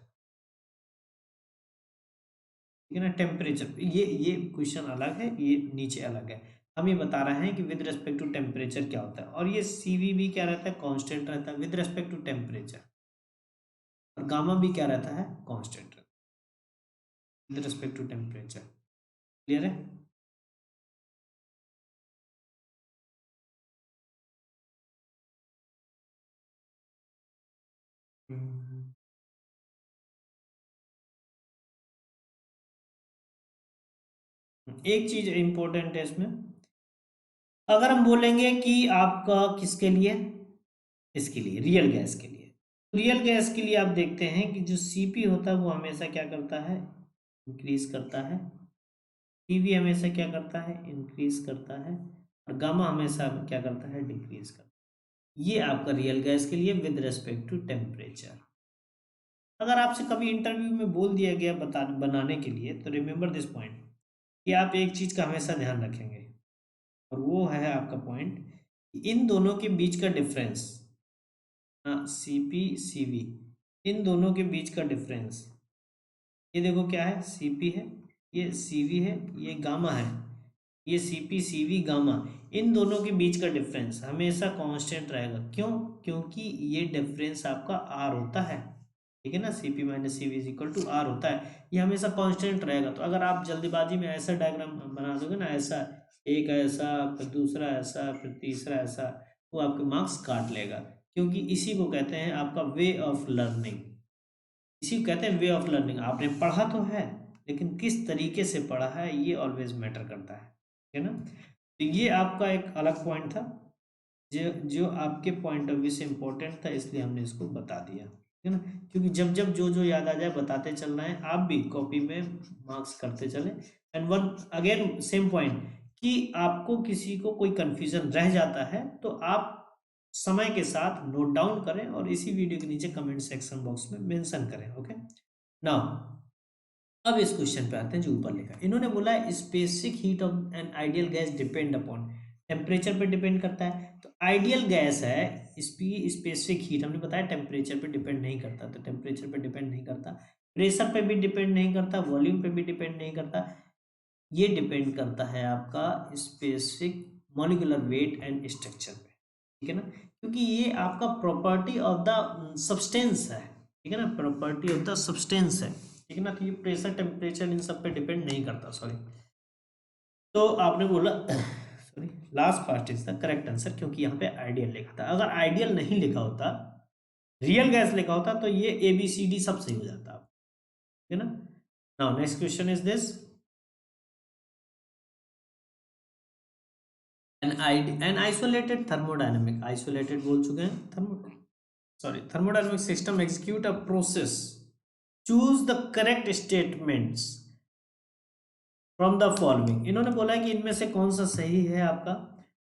ठीक है ना। टेम्परेचर ये क्वेश्चन अलग है, ये नीचे अलग है। हम ये बता रहे हैं कि विद रिस्पेक्ट टू टेम्परेचर क्या होता है, और ये सीवी भी क्या रहता है, कांस्टेंट रहता है विद रिस्पेक्ट टू टेम्परेचर। और गामा भी क्या रहता है, constant with respect to temperature. Clear है? हम्म। एक चीज इंपॉर्टेंट है इसमें, अगर हम बोलेंगे कि आपका किसके लिए, इसके लिए रियल गैस के लिए, रियल गैस के लिए आप देखते हैं कि जो सीपी होता है वो हमेशा क्या करता है, इंक्रीज करता है। पीवी हमेशा क्या करता है, इंक्रीज करता है। और गामा हमेशा क्या करता है, डिक्रीज करता है। ये आपका रियल गैस के लिए विद रेस्पेक्ट टू टेम्परेचर। अगर आपसे कभी इंटरव्यू में बोल दिया गया बनाने के लिए, तो रिमेंबर दिस पॉइंट कि आप एक चीज का हमेशा ध्यान रखेंगे, और वो है आपका पॉइंट, इन दोनों के बीच का डिफरेंस, हाँ सीपी सीवी, इन दोनों के बीच का डिफरेंस, ये देखो क्या है, सीपी है, ये सीवी है, ये गामा है, ये सीपी सीवी गामा, इन दोनों के बीच का डिफरेंस हमेशा कांस्टेंट रहेगा। क्यों? क्योंकि ये डिफरेंस आपका आर होता है, ठीक है ना। CP minus CV is equal to R होता है, ये हमेशा कांस्टेंट रहेगा। तो अगर आप जल्दीबाजी में ऐसा डायग्राम बना दोगे ना, ऐसा एक ऐसा फिर दूसरा ऐसा फिर तीसरा ऐसा, वो आपके मार्क्स काट लेगा। क्योंकि इसी को कहते हैं आपका वे ऑफ लर्निंग। इसी को कहते हैं वे ऑफ लर्निंग। आपने पढ़ा तो है, लेकिन किस तरीके से पढ़ा है ये ऑलवेज मैटर करता है ना। तो ये आपका एक अलग पॉइंट था जो जो आपके पॉइंट ऑफ व्यू से इम्पोर्टेंट था, इसलिए हमने इसको बता दिया, है ना। क्योंकि जब जब जो जो याद आ जाए बताते चलना है, आप भी कॉपी में मार्क्स करते चले। And one again same point कि आपको किसी को कोई कंफ्यूजन रह जाता है तो आप समय के साथ नोट डाउन करें और इसी वीडियो के नीचे कमेंट सेक्शन बॉक्स में मेंशन करें। ओके, नाउ अब इस क्वेश्चन पे आते हैं जो ऊपर लिखा है। इन्होंने बोला है specific heat of an ideal gas depend upon, temperature पे डिपेंड करता है। तो आइडियल गैस है, इसकी स्पेसिफिक हीट हमने बताया टेम्परेचर पे डिपेंड नहीं करता, तो टेम्परेचर पे डिपेंड नहीं करता, प्रेशर पे भी डिपेंड नहीं करता, वॉल्यूम पे भी डिपेंड नहीं करता। ये डिपेंड करता है आपका specific molecular weight and structure पे, ठीक है ना। क्योंकि ये आपका प्रॉपर्टी ऑफ द सब्सटेंस है, ठीक है ना, प्रॉपर्टी ऑफ द सब्सटेंस है, ठीक है ना। तो ये प्रेशर टेम्परेचर इन सब पे डिपेंड नहीं करता, सॉरी। तो आपने बोला sorry, last part is the correct answer, क्योंकि यहाँ पे आइडियल लिखा था। अगर आइडियल नहीं लिखा होता, रियल गैस लिखा होता, तो ये ABCD सब सही हो जाता, ठीक है ना। Now next question is this, an isolated thermodynamic, isolated बोल चुके हैं, thermodynamic system execute a process, choose the correct statements from the following. इन्होंने बोला है कि इनमें से कौन सा सही है आपका।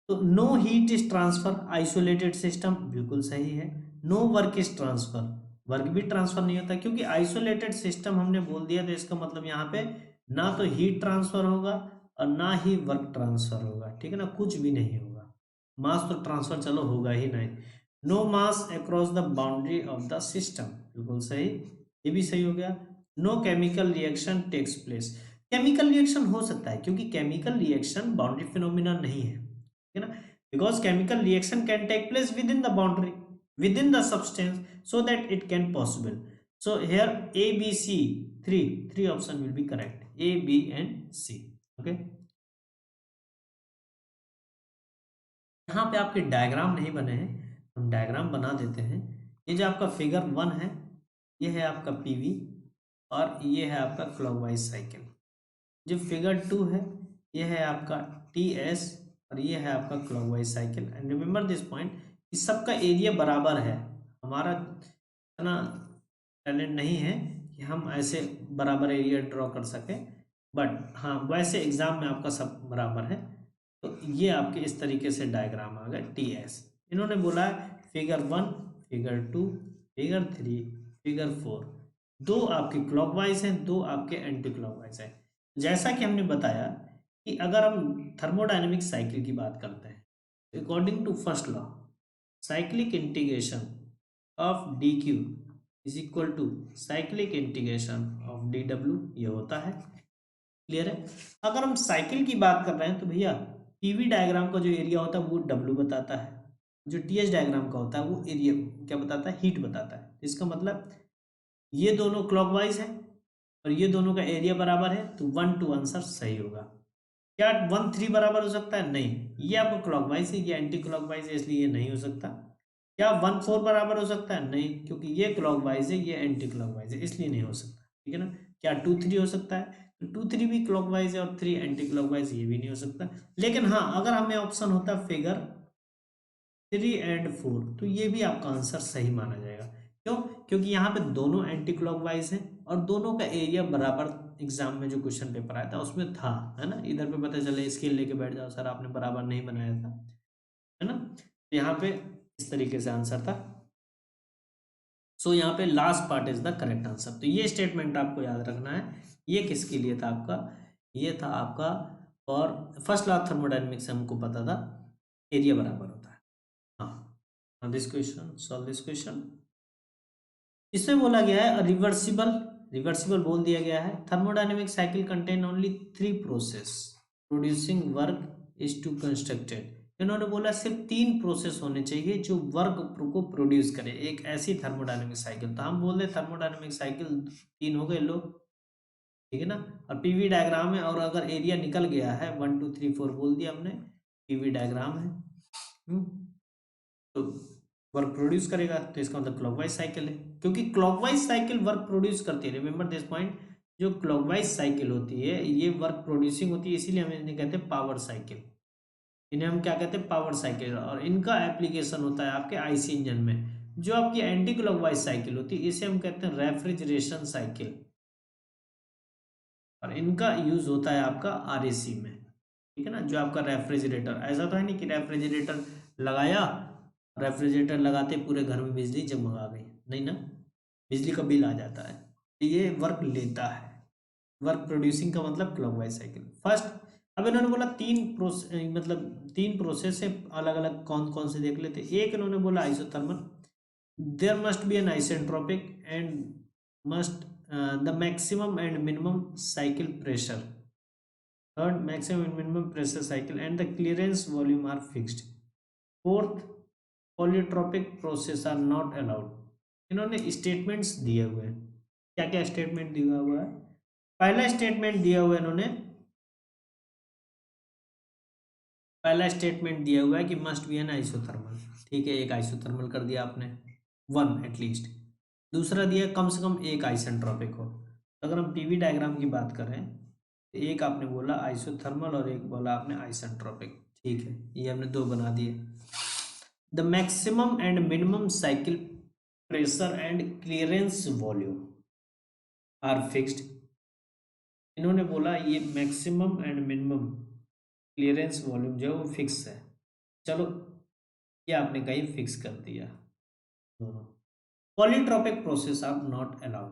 तो no heat is transfer isolated system, बिल्कुल सही है। No work is transfer, work भी ट्रांसफर नहीं होता, क्योंकि आइसोलेटेड सिस्टम हमने बोल दिया, तो इसका मतलब यहाँ पे ना तो हीट ट्रांसफर होगा और ना ही वर्क ट्रांसफर होगा, ठीक है ना, कुछ भी नहीं होगा। मास तो ट्रांसफर चलो होगा ही नहीं। No mass across the boundary of the system, बिल्कुल सही, ये भी सही हो गया। No chemical reaction takes place, chemical reaction हो सकता है, क्योंकि केमिकल रिएक्शन बाउंड्री फिनोमिना नहीं है ना। Because chemical reaction can take place within the boundary, within the substance, so that it can possible. So here ABC, three option will be correct, A, B and C। Okay, यहाँ पे आपके diagram नहीं बने हैं, हम diagram बना देते हैं। ये जो आपका फिगर 1 है, ये है आपका PV और ये है आपका क्लॉकवाइज साइकिल। जो फिगर 2 है, ये है आपका TS और ये है आपका clockwise cycle. And remember this point कि सबका एरिया बराबर है। हमारा इतना टैलेंट नहीं है कि हम ऐसे बराबर एरिया ड्रॉ कर सकें, बट हाँ वैसे एग्जाम में आपका सब बराबर है। तो ये आपके इस तरीके से डायग्राम आ गए TS। इन्होंने बोला है फिगर 1, फिगर 2, फिगर 3, फिगर 4, दो आपके क्लॉकवाइज हैं, दो आपके एंटी क्लॉकवाइज हैं। जैसा कि हमने बताया कि अगर हम थर्मोडायनेमिक साइकिल की बात करते हैं, according to first law, cyclic integration of DQ is equal to cyclic integration of DW, ये होता है। क्लियर है। अगर हम साइकिल की बात कर रहे हैं तो भैया PV डायग्राम का जो एरिया होता है वो W बताता है, जो TS डायग्राम का होता है वो एरिया क्या बताता है, हीट बताता है। इसका मतलब ये दोनों क्लॉकवाइज है और ये दोनों का एरिया बराबर है, तो 1 2 आंसर सही होगा। क्या 1 3 बराबर हो सकता है, नहीं, ये आपको क्लॉकवाइज है, ये एंटी क्लॉकवाइज है, इसलिए ये नहीं हो सकता। क्या 1 4 बराबर हो सकता है, नहीं, क्योंकि ये क्लॉकवाइज है, ये एंटी क्लॉकवाइज है, इसलिए नहीं हो सकता, ठीक है ना। क्या 2 3 हो सकता है, तो 2 3 भी क्लॉकवाइज है और 3 एंटी क्लॉकवाइज, ये भी नहीं हो सकता। लेकिन हाँ अगर हमें ऑप्शन होता फिगर 3 एंड 4, तो ये भी आपका आंसर सही माना जाएगा। क्यों, क्योंकि यहाँ पे दोनों एंटी क्लॉकवाइज हैं और दोनों का एरिया बराबर, एग्जाम में जो क्वेश्चन पेपर आया था उसमें था, है ना। इधर पे पता चले स्केल लेके बैठ जाओ सर आपने बराबर नहीं बनाया था, है ना। तो यहाँ पे इस तरीके से आंसर था। सो यहाँ पे last part is the correct answer. तो ये स्टेटमेंट आपको याद रखना है। ये किसके लिए था आपका, ये था आपका, और फर्स्ट लॉ थर्मोडायनेमिक्स से हमको पता था एरिया बराबर होता है। हाँ, this question, solve this question. इसमें बोला गया है रिवर्सिबल, रिवर्सिबल बोल दिया गया है। Thermodynamic cycle contain only 3 process, producing work is to constructed. इन्होंने बोला सिर्फ 3 प्रोसेस होने चाहिए जो वर्क को प्रोड्यूस करे एक ऐसी थर्मोडायनेमिक साइकिल। तो हम बोल रहे थर्मोडायनेमिक साइकिल 3 हो गए लो, ठीक है ना। और PV डायग्राम है, और अगर एरिया निकल गया है 1 2 3 4 बोल दिया हमने, PV डायग्राम है। तो वर्क प्रोड्यूस करेगा, तो इसका मतलब क्लॉकवाइज साइकिल है, क्योंकि क्लॉकवाइज साइकिल वर्क प्रोड्यूस करती है। रिमेंबर दिस पॉइंट, जो क्लॉकवाइज साइकिल होती है ये वर्क प्रोड्यूसिंग होती है, इसीलिए हम इन्हें कहते हैं पावर साइकिल। इन्हें हम क्या कहते हैं, पावर साइकिल। और इनका एप्लीकेशन होता है आपके आईसी इंजन में। जो आपकी एंटी क्लॉकवाइज साइकिल होती है इसे हम कहते हैं रेफ्रिजरेशन साइकिल, और इनका यूज होता है आपका आरएसी में, ठीक है ना। जो आपका रेफ्रिजरेटर, ऐसा तो है नहीं कि रेफ्रिजरेटर लगाया, रेफ्रिजरेटर लगाते पूरे घर में बिजली जगमगा गई, नहीं ना, बिजली का बिल आ जाता है। तो ये वर्क लेता है। वर्क प्रोड्यूसिंग का मतलब क्लॉकवाइज साइकिल फर्स्ट। अब इन्होंने बोला तीन प्रोसेस है अलग अलग, कौन कौन से देख लेते। एक इन्होंने बोला isothermal, there must be an isentropic and must the maximum and minimum cycle pressure. Third, maximum and minimum pressure cycle and the clearance volume are fixed. Fourth, polytropic process are not allowed. इन्होंने statements दिए हुए हैं। क्या क्या statement दिया हुआ है? पहला स्टेटमेंट दिया हुआ है इन्होंने, पहला स्टेटमेंट दिया हुआ है कि मस्ट बी एन आइसोथर्मल। ठीक है, एक आइसोथर्मल कर दिया आपने, वन एटलीस्ट। दूसरा दिया कम से कम एक आइसेंट्रोपिक हो। अगर हम पीवी डायग्राम की बात करें, एक आपने बोला आइसोथर्मल और एक बोला आपने आइसेंट्रोपिक। ठीक है, ये हमने दो बना दिए। The maximum and minimum cycle pressure and clearance volume are fixed. इन्होंने बोला ये maximum and minimum clearance volume जो है वो फिक्स है। चलो, ये आपने कहीं फिक्स कर दिया दोनों। Polytropic process are not allowed,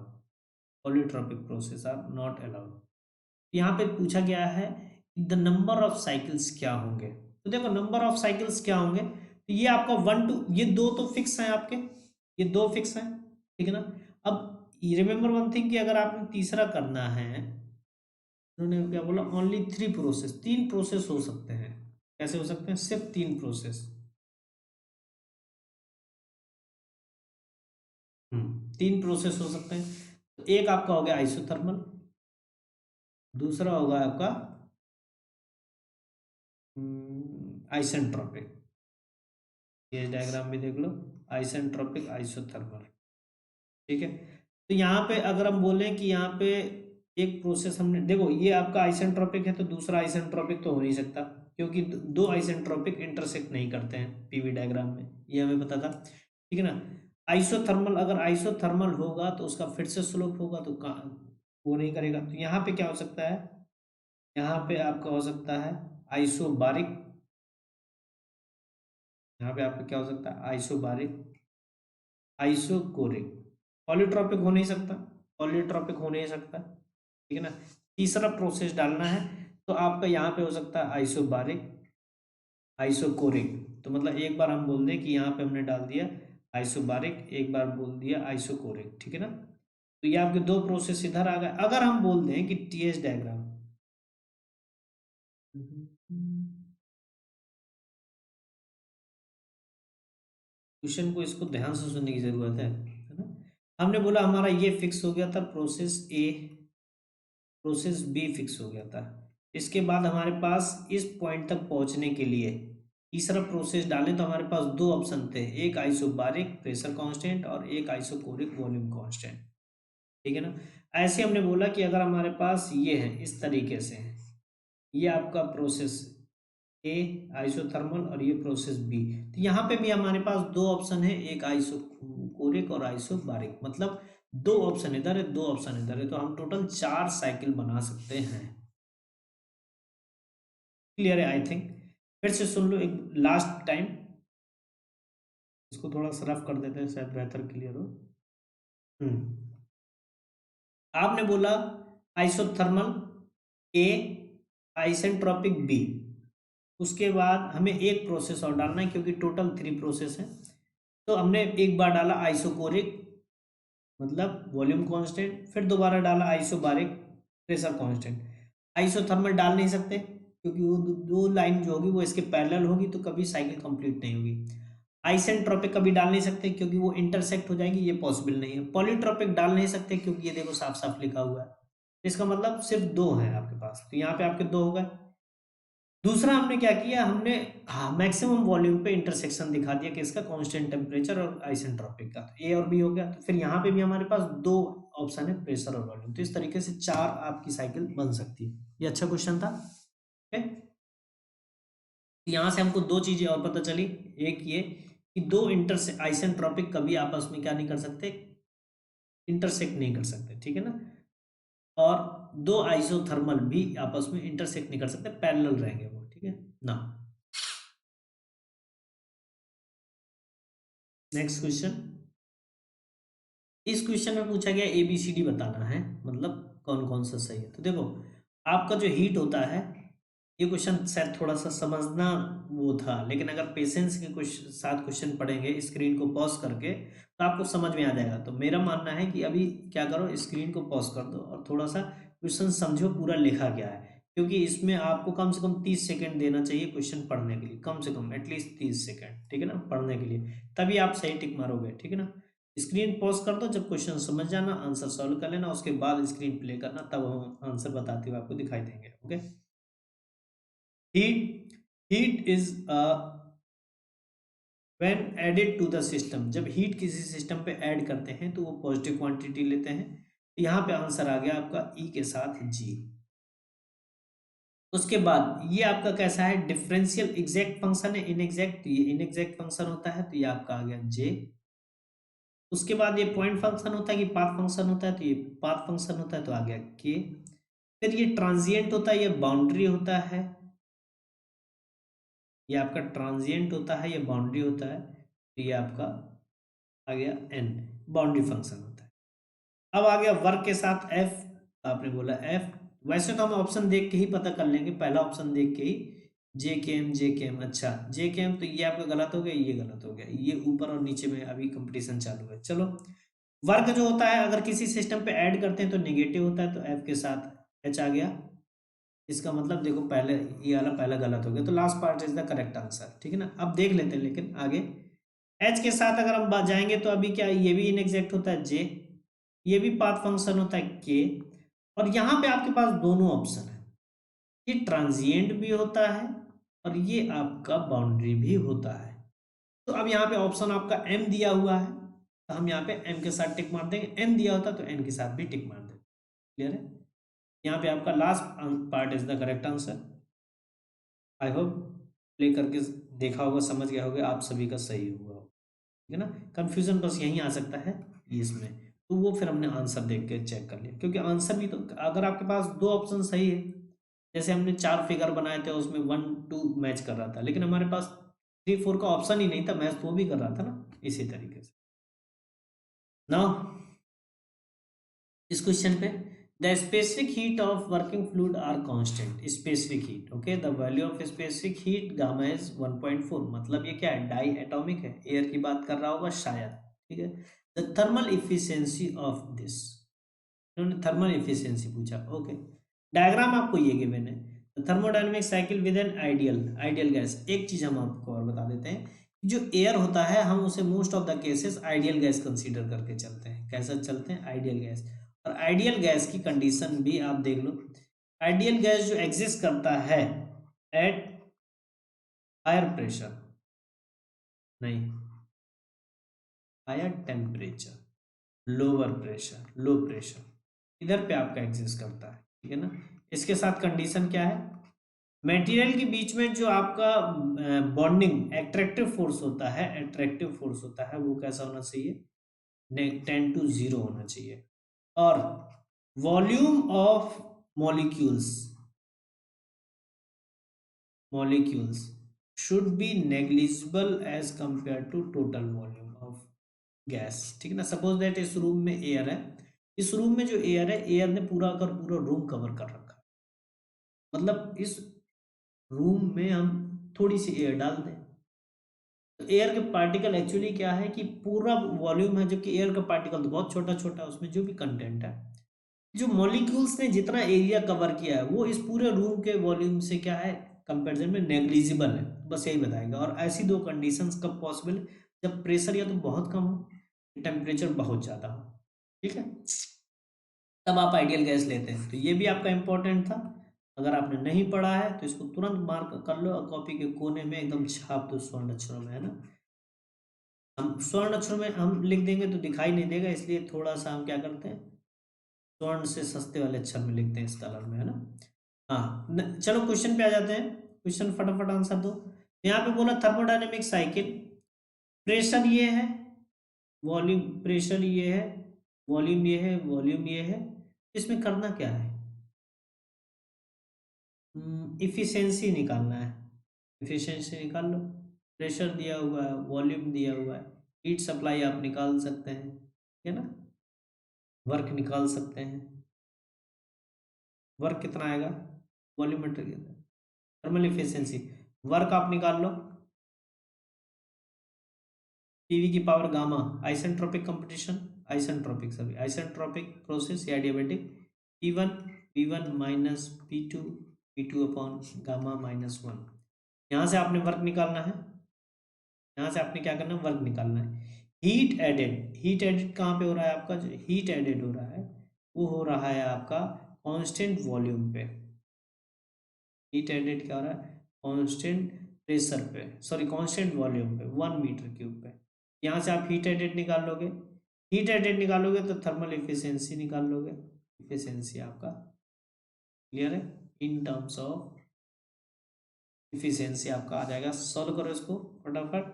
polytropic process are not allowed. यहाँ पे पूछा गया है द नंबर ऑफ साइकिल्स क्या होंगे। तो देखो नंबर ऑफ साइकिल्स क्या होंगे, तो ये आपका वन टू, ये दो तो फिक्स हैं आपके, ये दो फिक्स हैं, ठीक है ना। अब रिमेंबर वन थिंग कि अगर आपने तीसरा करना है, उन्होंने क्या बोला, ओनली थ्री प्रोसेस, तीन प्रोसेस हो सकते हैं। कैसे हो सकते हैं, सिर्फ तीन प्रोसेस। तीन प्रोसेस हो सकते हैं। तो एक आपका हो गया आइसोथर्मल, दूसरा होगा आपका आइसेंट्रोपिक। ये डायग्राम भी देख लो, आइसेंट्रोपिक आइसोथर्मल, ठीक है। तो यहाँ पे अगर हम बोलें कि यहाँ पे एक प्रोसेस हमने, देखो ये आपका आइसेंट्रोपिक है तो दूसरा आइसेंट्रोपिक तो हो नहीं सकता, क्योंकि दो आइसेंट्रोपिक इंटरसेक्ट नहीं करते हैं पीवी डायग्राम में, ये हमें पता था, ठीक है ना। आइसोथर्मल, अगर आइसोथर्मल होगा तो उसका फिर से स्लोप होगा, तो वो नहीं करेगा। तो यहाँ पे क्या हो सकता है, यहाँ पे आपका हो सकता है आइसोबारिक, यहाँ पे आपका क्या हो सकता है आइसोबारिक, आइसोकोरिक। पॉलीट्रॉपिक हो नहीं सकता, पॉलीट्रॉपिक हो नहीं सकता, ठीक है ना। तीसरा प्रोसेस डालना है तो आपका यहाँ पे हो सकता है आइसोबारिक, आइसोकोरिक। तो मतलब एक बार हम बोल दें कि यहाँ पे हमने डाल दिया आइसोबारिक, एक बार बोल दिया आइसोकोरिक, ठीक है ना। तो ये आपके दो प्रोसेस इधर आ गए। अगर हम बोल दें कि टीएस डायग्राम, क्वेश्चन को इसको ध्यान से सुनने की जरूरत है ना। हमने बोला हमारा ये फिक्स हो गया था प्रोसेस ए, प्रोसेस बी फिक्स हो गया था। इसके बाद हमारे पास इस पॉइंट तक पहुंचने के लिए तीसरा प्रोसेस डालें तो हमारे पास दो ऑप्शन थे, एक आइसोबारिक प्रेशर कांस्टेंट और एक आइसोकोरिक वॉल्यूम कांस्टेंट, ठीक है ना। ऐसे हमने बोला कि अगर हमारे पास ये है इस तरीके से, ये आपका प्रोसेस ए आइसोथर्मल और ये प्रोसेस बी, तो यहाँ पे भी हमारे पास दो ऑप्शन है, एक आइसोकोरिक और आइसोबारिक, मतलब दो ऑप्शन इधर है दो ऑप्शन इधर है, तो हम टोटल चार साइकिल बना सकते हैं। क्लियर है आई थिंक। फिर से सुन लो एक लास्ट टाइम, इसको थोड़ा सा रफ कर देते हैं शायद बेहतर क्लियर हो। हम्म आपने बोला आइसोथर्मल ए, आइसेंट्रोपिक बी, उसके बाद हमें एक प्रोसेस और डालना है क्योंकि टोटल थ्री प्रोसेस है। तो हमने एक बार डाला आइसोकोरिक मतलब वॉल्यूम कांस्टेंट, फिर दोबारा डाला आइसोबारिक प्रेशर कांस्टेंट। आइसोथर्मल डाल नहीं सकते क्योंकि वो दो लाइन जो होगी वो इसके पैरेलल होगी तो कभी साइकिल कंप्लीट नहीं होगी। आइसेंट्रोपिक कभी डाल नहीं सकते क्योंकि वो इंटरसेक्ट हो जाएगी, ये पॉसिबल नहीं है। पॉलीट्रोपिक डाल नहीं सकते क्योंकि ये देखो साफ साफ लिखा हुआ है। इसका मतलब सिर्फ दो है आपके पास, तो यहाँ पे आपके दो हो गए। दूसरा हमने क्या किया, हमने मैक्सिमम वॉल्यूम पे इंटरसेक्शन दिखा दिया कि इसका कांस्टेंट टेम्परेचर और आइसेंट्रोपिक का, तो ए और बी हो गया। तो फिर यहाँ पे भी हमारे पास दो ऑप्शन है, प्रेशर और वॉल्यूम। तो इस तरीके से चार आपकी साइकिल बन सकती है। ये अच्छा क्वेश्चन था। ओके, यहाँ से हमको दो चीजें और पता चली। एक ये कि दो इंटर आइसेंट्रोपिक कभी आपस में क्या नहीं कर सकते, इंटरसेक्ट नहीं कर सकते, ठीक है ना। और दो आइसोथर्मल भी आपस में इंटरसेक्ट नहीं कर सकते, पैरेलल रहेंगे वो, ठीक है ना। Next question. इस क्वेश्चन में पूछा गया ABCD बताना है, मतलब कौन कौन सा सही है। तो देखो, आपका जो हीट होता है, ये क्वेश्चन शायद थोड़ा सा समझना वो था, लेकिन अगर पेशेंस के कुछ साथ क्वेश्चन पढ़ेंगे स्क्रीन को पॉज करके, तो आपको समझ में आ जाएगा। तो मेरा मानना है कि अभी क्या करो, स्क्रीन को पॉज कर दो और थोड़ा सा क्वेश्चन समझो पूरा लिखा क्या है, क्योंकि इसमें आपको कम से कम 30 सेकंड देना चाहिए क्वेश्चन पढ़ने के लिए, कम से कम एटलीस्ट 30 सेकंड, ठीक है ना, पढ़ने के लिए। तभी आप सही टिक मारोगे, ठीक है ना। स्क्रीन पॉज कर दो, जब क्वेश्चन समझ जाना, आंसर सॉल्व कर लेना, उसके बाद स्क्रीन प्ले करना, तब हम आंसर बताते हुए आपको दिखाई देंगे। Okay. Heat is when added to the system. जब हीट किसी सिस्टम पे ऐड करते हैं तो वो पॉजिटिव क्वांटिटी लेते हैं। यहाँ पे आंसर आ गया आपका ई के साथ जी। उसके बाद ये आपका कैसा है, डिफरेंशियल एग्जैक्ट फंक्शन है, इनएग्जैक्ट, ये इनएग्जैक्ट फंक्शन होता है, तो ये आपका आ गया जे। उसके बाद ये पॉइंट फंक्शन होता है कि पाथ फंक्शन होता है, तो ये पाथ फंक्शन होता है, तो आ गया के। फिर ये ट्रांजिएंट होता है, ये बाउंड्री होता है, ये आपका ट्रांजिएंट होता है, ये बाउंड्री होता है, तो ये आपका आ गया एन, बाउंड्री फंक्शन होता है। अब आ गया वर्क के साथ एफ, आपने बोला एफ। वैसे तो हम ऑप्शन देख के ही पता कर लेंगे, पहला ऑप्शन देख के ही, जे के एम। अच्छा, जे के एम, तो ये आपका गलत हो गया, ये गलत हो गया, ये ऊपर और नीचे में अभी कंपटीशन चालू है। चलो, वर्क जो होता है अगर किसी सिस्टम पे ऐड करते हैं तो नेगेटिव होता है, तो एफ के साथ एच आ गया। इसका मतलब देखो, पहले ये वाला पहला गलत हो गया, तो last part is the correct answer, ठीक है ना। अब देख लेते हैं, लेकिन आगे एच के साथ अगर हम जाएंगे तो अभी क्या, ये भी इनएग्जैक्ट होता है जे, ये भी पाथ फंक्शन होता है के, और यहाँ पे आपके पास दोनों ऑप्शन है, ये ट्रांजिएंट भी होता है और ये आपका बाउंड्री भी होता है। तो अब यहाँ पे ऑप्शन आपका एम दिया हुआ है, तो हम यहाँ पे एम के साथ टिक मार देंगे, एन दिया होता तो एन के साथ भी टिक मार देंगे। क्लियर है। यहाँ पे आपका last part is the correct answer. I hope play करके देखा होगा, समझ गया होगा, आप सभी का सही हुआ, ठीक है ना। कंफ्यूजन बस यहीं आ सकता है इसमें, तो वो फिर हमने आंसर देख के चेक कर लिया, क्योंकि आंसर भी तो, अगर आपके पास दो ऑप्शन सही है, जैसे हमने चार फिगर बनाए थे उसमें 1 2 मैच कर रहा था, लेकिन हमारे पास 3 4 का ऑप्शन ही नहीं था, मैच तो वो भी कर रहा था ना, इसी तरीके से ना। इस क्वेश्चन पे, the specific heat of working fluid are constant. Specific heat, okay, the value of specific heat gamma is 1.4, मतलब ये क्या है, डाई एटॉमिक है, एयर की बात कर रहा होगा शायद, ठीक है। The thermal efficiency of this, इन्होंने थर्मल इफिशियंसी पूछा, ओके। डायग्राम आपको ये गिवन है, thermodynamic cycle with an ideal ideal gas. एक चीज हम आपको और बता देते हैं, जो एयर होता है हम उसे most of the cases ideal gas consider करके चलते हैं। कैसा चलते हैं, आइडियल गैस। और आइडियल गैस की कंडीशन भी आप देख लो, आइडियल गैस जो एग्जिस्ट करता है एट हायर प्रेशर, नहीं, higher temperature, lower pressure, low pressure, इधर पे आपका एग्जिस्ट करता है, ठीक है ना। इसके साथ कंडीशन क्या है, मटेरियल के बीच में जो आपका बॉन्डिंग एट्रैक्टिव फोर्स होता है, एट्रैक्टिव फोर्स होता है, वो कैसा होना चाहिए, 10 to 0 होना चाहिए। और volume of molecules molecules should be negligible as compare to total volume of gas, ठीक है ना। सपोज दैट इस रूम में एयर है, इस रूम में जो एयर है, एयर ने पूरा कर पूरा रूम कवर कर रखा है, मतलब इस रूम में हम थोड़ी सी एयर डाल दें, तो एयर के पार्टिकल एक्चुअली क्या है कि पूरा वॉल्यूम है, जबकि एयर का पार्टिकल तो बहुत छोटा छोटा है, उसमें जो भी कंटेंट है, जो मॉलिक्यूल्स ने जितना एरिया कवर किया है वो इस पूरे रूम के वॉल्यूम से क्या है, कंपैरिजन में नेग्लिजिबल है, बस यही बताएगा। और ऐसी दो कंडीशंस कब पॉसिबल, जब प्रेशर या तो बहुत कम हो, टेम्परेचर बहुत ज़्यादा हो, ठीक है, तब आप आइडियल गैस लेते हैं। तो ये भी आपका इंपॉर्टेंट था। अगर आपने नहीं पढ़ा है तो इसको तुरंत मार्क कर लो और कॉपी के कोने में एकदम छाप दो स्वर्ण अक्षरों में, है ना। हम स्वर्ण अक्षरों में हम लिख देंगे तो दिखाई नहीं देगा, इसलिए थोड़ा सा हम क्या करते हैं, स्वर्ण से सस्ते वाले अक्षर में लिखते हैं इस कलर में, है ना। हाँ चलो क्वेश्चन पे आ जाते हैं। क्वेश्चन फटाफट आंसर दो। यहाँ पे बोला थर्मोडायनेमिक साइकिल, प्रेशर ये है, वॉल्यूम, प्रेशर ये है, वॉल्यूम ये है, वॉल्यूम ये है, इसमें करना क्या है, इफिशियंसी निकालना है। इफिशियंसी निकाल लो। प्रेशर दिया हुआ है, वॉल्यूम दिया हुआ है, हीट सप्लाई आप निकाल सकते हैं, ठीक है ना। वर्क निकाल सकते हैं, वर्क कितना आएगा, वॉल्यूमेट्रिक, थर्मल इफिशियंसी, वर्क आप निकाल लो, पीवी की power gamma, isentropic competition, isentropic सभी आइसेंट्रोपिक प्रोसेस या adiabatic, P1 minus P2 upon gamma minus 1। यहाँ से आपने वर्क निकालना है, यहाँ से आपने क्या करना है, वर्क निकालना है। हीट एडेड, हीट एडेड कहाँ पे हो रहा है आपका, जो हीट एडेड हो रहा है वो हो रहा है आपका कांस्टेंट वॉल्यूम पे। हीट एडेड क्या हो रहा है, कांस्टेंट प्रेशर पे, सॉरी कांस्टेंट वॉल्यूम पे, 1 मीटर क्यूब पे। यहाँ से आप हीट एडेड निकाल लोगे, हीट एडेड निकालोगे तो थर्मल इफिशियंसी निकाल लोगे, इफिशियंसी आपका क्लियर है, इन टर्म्स ऑफ इफिशियंसी आपका आ जाएगा। सॉल्व करो इसको फटाफट।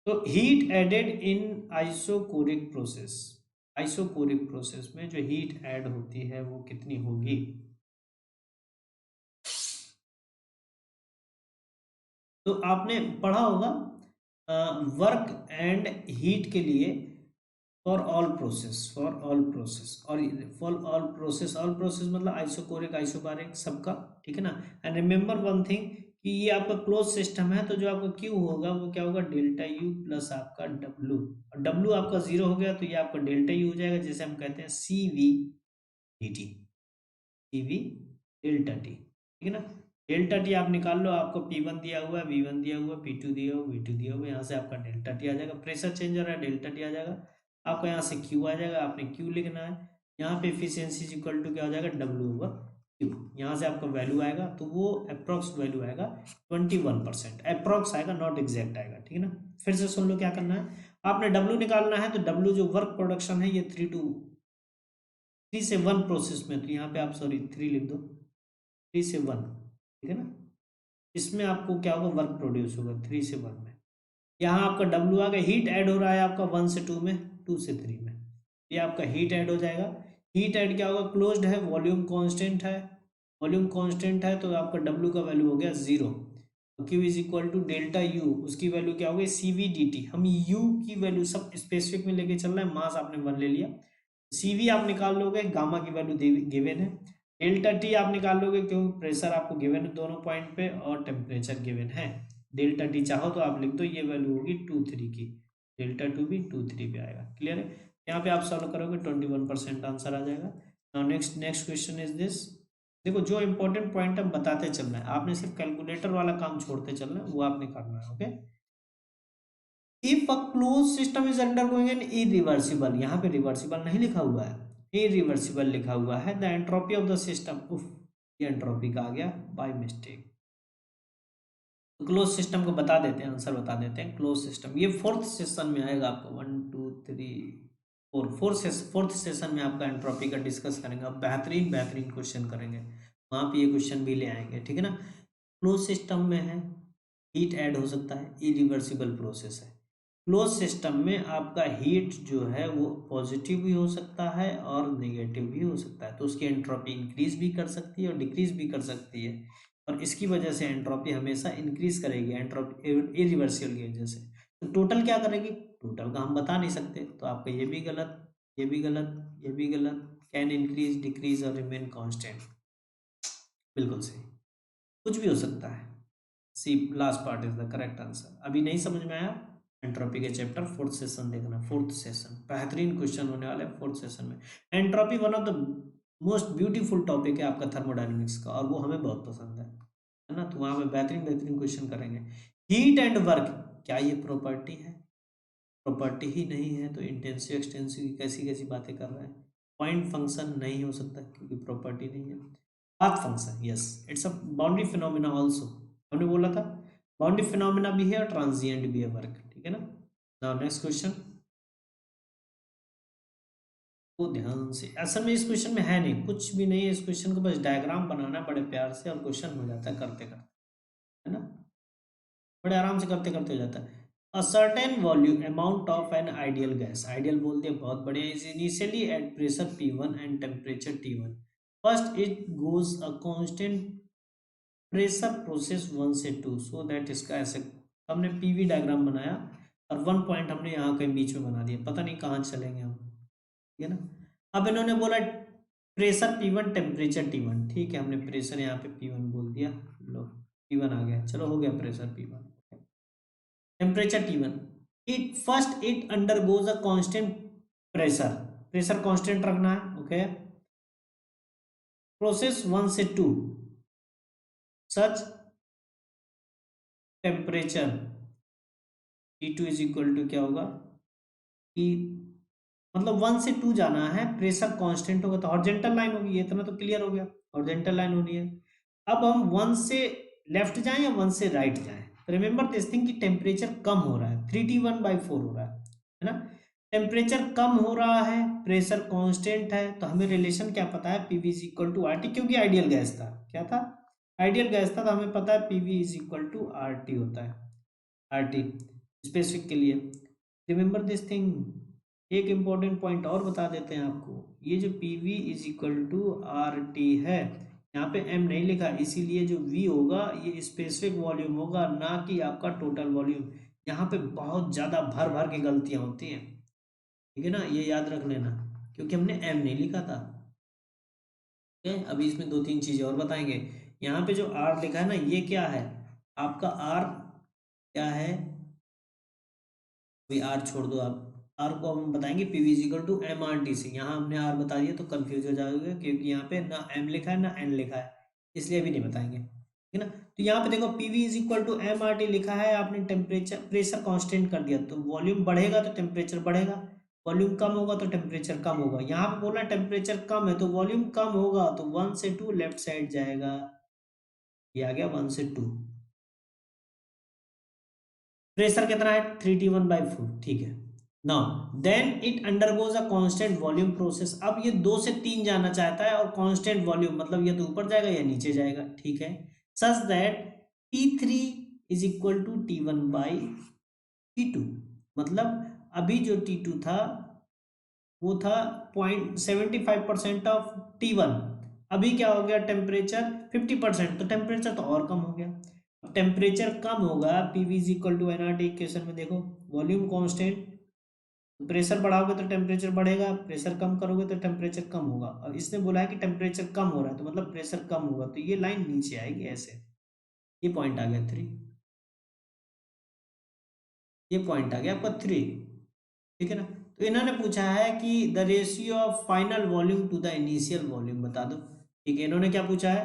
तो heat added in isochoric process, isochoric process में जो हीट ऐड होती है वो कितनी होगी, तो आपने पढ़ा होगा वर्क एंड हीट के लिए, for all process, for all process, और फॉर ऑल प्रोसेस मतलब आइसोकोरिक आइसोबारिक सबका, ठीक है ना। एंड रिमेंबर वन थिंग कि ये आपका क्लोज सिस्टम है, तो जो आपका क्यू होगा वो क्या होगा, डेल्टा यू प्लस आपका डब्लू, और डब्लू आपका जीरो हो गया तो ये आपका डेल्टा यू हो जाएगा, जैसे हम कहते हैं C V D T, C V delta T, ठीक है ना। डेल्टा टी आप निकाल लो, आपको P1 दिया हुआ है, V1 दिया हुआ है, P2 दिया हुआ, V2 दिया हुआ है, यहाँ से आपका डेल्टा टी आ जाएगा, प्रेशर चेंज हो रहा है, डेल्टा टी आ जाएगा आपका, यहाँ से Q आ जाएगा, आपने Q लिखना है, यहाँ पे एफिशिएंसी इक्वल टू क्या हो जाएगा, W ओवर Q, यहाँ से आपका वैल्यू आएगा तो वो अप्रोक्स वैल्यू आएगा 21%, अप्रोक्स आएगा, नॉट एग्जैक्ट आएगा, ठीक है ना। फिर से सुन लो क्या करना है, आपने W निकालना है, तो W जो वर्क प्रोडक्शन है ये 3 से 1 प्रोसेस में, तो यहाँ पे आप सॉरी 3 लिख दो, 3 से 1, ठीक है ना। इसमें आपको क्या होगा, वर्क प्रोड्यूस होगा 3 से 1 में। यहाँ आपका डब्ल्यू आ गया, हीट ऐड हो रहा है आपका 1 से 2 में, 2 से 3 में, ये आपका हीट ऐड हो जाएगा। हीट ऐड क्या होगा, क्लोज्ड है, वॉल्यूम कांस्टेंट है, वॉल्यूम कांस्टेंट है तो आपका डब्ल्यू का वैल्यू हो गया 0, Q is equal to delta U, उसकी वैल्यू क्या हो गई, सी वी डी टी, हम यू की वैल्यू सब स्पेसिफिक में लेके चल रहे हैं, मास आपने 1 ले लिया, सी वी आप निकाल लोगे, गामा की वैल्यू गिवन है, डेल्टा टी आप निकाल लोगे क्योंकि प्रेशर आपको गिवन है दोनों पॉइंट पे और टेम्परेचर गिवन है। डेल्टा टी चाहो तो आप लिख दो, ये वैल्यू होगी 2 3 की, डेल्टा टू भी 2 3 पे आएगा, क्लियर है। यहाँ पे आप सॉल्व करोगे 21% आंसर आ जाएगा। Now next next question is this, देखो जो इंपॉर्टेंट पॉइंट हम बताते चलना है, आपने सिर्फ कैलकुलेटर वाला काम छोड़ते चलना है, वो आपने करना है, okay. If a close system is undergoing an irreversible, यहाँ पे रिवर्सिबल नहीं लिखा हुआ है, इरिवर्सिबल लिखा हुआ है, the entropy of the system, उफ ये एंट्रोपी का आ गया बाय मिस्टेक। क्लोज सिस्टम को बता देते हैं, आंसर बता देते हैं, क्लोज सिस्टम ये फोर्थ सेशन में आएगा आपका, 1 2 3 4, फोर्थ सेशन में आपका एंट्रोपी का डिस्कस करेंगे, अब बेहतरीन बेहतरीन क्वेश्चन करेंगे, वहाँ पे ये क्वेश्चन भी ले आएंगे, ठीक है ना। क्लोज सिस्टम में है, हीट ऐड हो सकता है, इरिवर्सिबल प्रोसेस है। क्लोज सिस्टम में आपका हीट जो है वो पॉजिटिव भी हो सकता है और नेगेटिव भी हो सकता है, तो उसकी एंट्रोपी इंक्रीज भी कर सकती है और डिक्रीज भी कर सकती है, और इसकी वजह से एंट्रोपी हमेशा इंक्रीज करेगी, एंट्रोपी इरिवर्सिबल की वजह से। तो टोटल क्या करेगी, टोटल का हम बता नहीं सकते, तो आपका ये भी गलत, ये भी गलत, ये भी गलत, can increase decrease or remain constant, बिल्कुल सही, कुछ भी हो सकता है, C last part is the correct answer. अभी नहीं समझ में आया, एंट्रोपी के चैप्टर फोर्थ सेशन देखना, फोर्थ सेशन बेहतरीन क्वेश्चन होने वाले हैं फोर्थ सेशन में। Entropy one of the most beautiful topic है आपका थर्मोडायनेमिक्स का, और वो हमें बहुत पसंद है ना, तो वहाँ पे बेहतरीन बेहतरीन क्वेश्चन करेंगे। हीट एंड वर्क, क्या ये प्रॉपर्टी है, प्रॉपर्टी ही नहीं है तो इंटेंसिव एक्सटेंसिव की कैसी कैसी बातें कर रहे हैं, पॉइंट फंक्शन नहीं हो सकता क्योंकि प्रॉपर्टी नहीं है। Path function, yes, it's a boundary phenomena also, हमने बोला था बाउंड्री फिनोमिना भी है और ट्रांजिएंट भी है वर्क, ठीक है ना। नाउ नेक्स्ट क्वेश्चन, तो ध्यान से, असल में इस क्वेश्चन में है नहीं, कुछ भी नहीं है इस क्वेश्चन को, बस डायग्राम बनाना है बड़े प्यार से और क्वेश्चन हो जाता है करते करते, है ना, बड़े आराम से करते करते हो जाता है। A certain volume amount of an ideal gas, ideal बोलते हैं बहुत बढ़िया, is initially at pressure P1 and temperature T1, first it goes a constant pressure process 1 से 2, सो दैट, इसका ऐसे हमने पीवी डायग्राम बनाया और वन पॉइंट हमने यहाँ कहीं बीच में बना दिया, पता नहीं कहाँ चलेंगे हम, ठीक है ना। अब इन्होंने बोला प्रेशर P1 टेम्परेचर T1, ठीक है, हमने प्रेशर यहाँ पे P1 बोल दिया, लो P1 आ गया, चलो हो गया pressure P1, temperature T1, it first it undergoes a constant pressure, pressure constant रखना है, ओके, प्रोसेस 1 से 2 such temperature T2 is equal to क्या होगा कि, मतलब 1 से 2 जाना है, प्रेशर कांस्टेंट होगा तो हॉरिजॉन्टल लाइन होगी, ये इतना तो क्लियर हो गया, हॉरिजॉन्टल लाइन होनी है। अब हम 1 से लेफ्ट जाएं या 1 से राइट जाएं, रिमेंबर दिस थिंग कि टेम्परेचर कम हो रहा है, 3T1/4 हो रहा है ना, टेम्परेचर कम हो रहा है, प्रेशर कांस्टेंट है, तो हमें रिलेशन क्या पता है, PV is equal to R T, क्योंकि आइडियल गैस था, क्या था, आइडियल गैस था, तो हमें पता है PV is equal to R T होता है, आर टी स्पेसिफिक के लिए, रिमेंबर दिस थिंग। एक इंपॉर्टेंट पॉइंट और बता देते हैं आपको, ये जो P V is equal to R T है, यहाँ पे एम नहीं लिखा, इसीलिए जो वी होगा ये स्पेसिफिक वॉल्यूम होगा, ना कि आपका टोटल वॉल्यूम। यहाँ पे बहुत ज़्यादा भर भर की गलतियाँ होती हैं, ठीक है ना, ये याद रख लेना, क्योंकि हमने एम नहीं लिखा था, ठीक है। अभी इसमें दो तीन चीज़ें और बताएंगे, यहाँ पे जो आर लिखा है ना, ये क्या है, आपका आर क्या है, अभी आर छोड़ दो आप, आर को हम बताएंगे PV is equal to M R T से, यहाँ हमने आर बता दिया तो कंफ्यूज हो जाओगे, क्योंकि यहाँ पे ना एम लिखा है ना एन लिखा है, इसलिए अभी नहीं बताएंगे, ठीक है ना। तो यहाँ पे देखो PV is equal to M R T लिखा है, आपने टेम्परेचर प्रेशर कांस्टेंट कर दिया, तो वॉल्यूम बढ़ेगा तो टेम्परेचर बढ़ेगा, वॉल्यूम कम होगा तो टेम्परेचर कम होगा, यहाँ पे बोला टेम्परेचर कम है तो वॉल्यूम कम होगा, तो 1 से 2 लेफ्ट साइड जाएगा, ये आ गया 1 से 2, प्रेशर कितना है 3T1/4, ठीक है। Now then it undergoes a constant volume process, अब ये 2 से 3 जाना चाहता है और कांस्टेंट वॉल्यूम मतलब ये तो ऊपर जाएगा या नीचे जाएगा, ठीक है, such that T3 is equal to T1/T2, मतलब अभी जो T2 था वो था 0.75% ऑफ T1, अभी क्या हो गया टेम्परेचर 50%, तो टेम्परेचर तो और कम हो गया, टेम्परेचर कम होगा, PV is equal to NRT equation में देखो, वॉल्यूम कांस्टेंट, प्रेशर बढ़ाओगे तो टेम्परेचर बढ़ेगा, प्रेशर कम करोगे तो टेम्परेचर कम होगा, और इसने बोला है कि टेम्परेचर कम हो रहा है तो मतलब प्रेशर कम होगा, तो ये लाइन नीचे आएगी ऐसे, ये पॉइंट आ गया 3, ये पॉइंट आ गया आपका 3, ठीक है ना। तो इन्होंने पूछा है कि the ratio of final volume to the initial volume बता दो, ठीक है, इन्होंने क्या पूछा है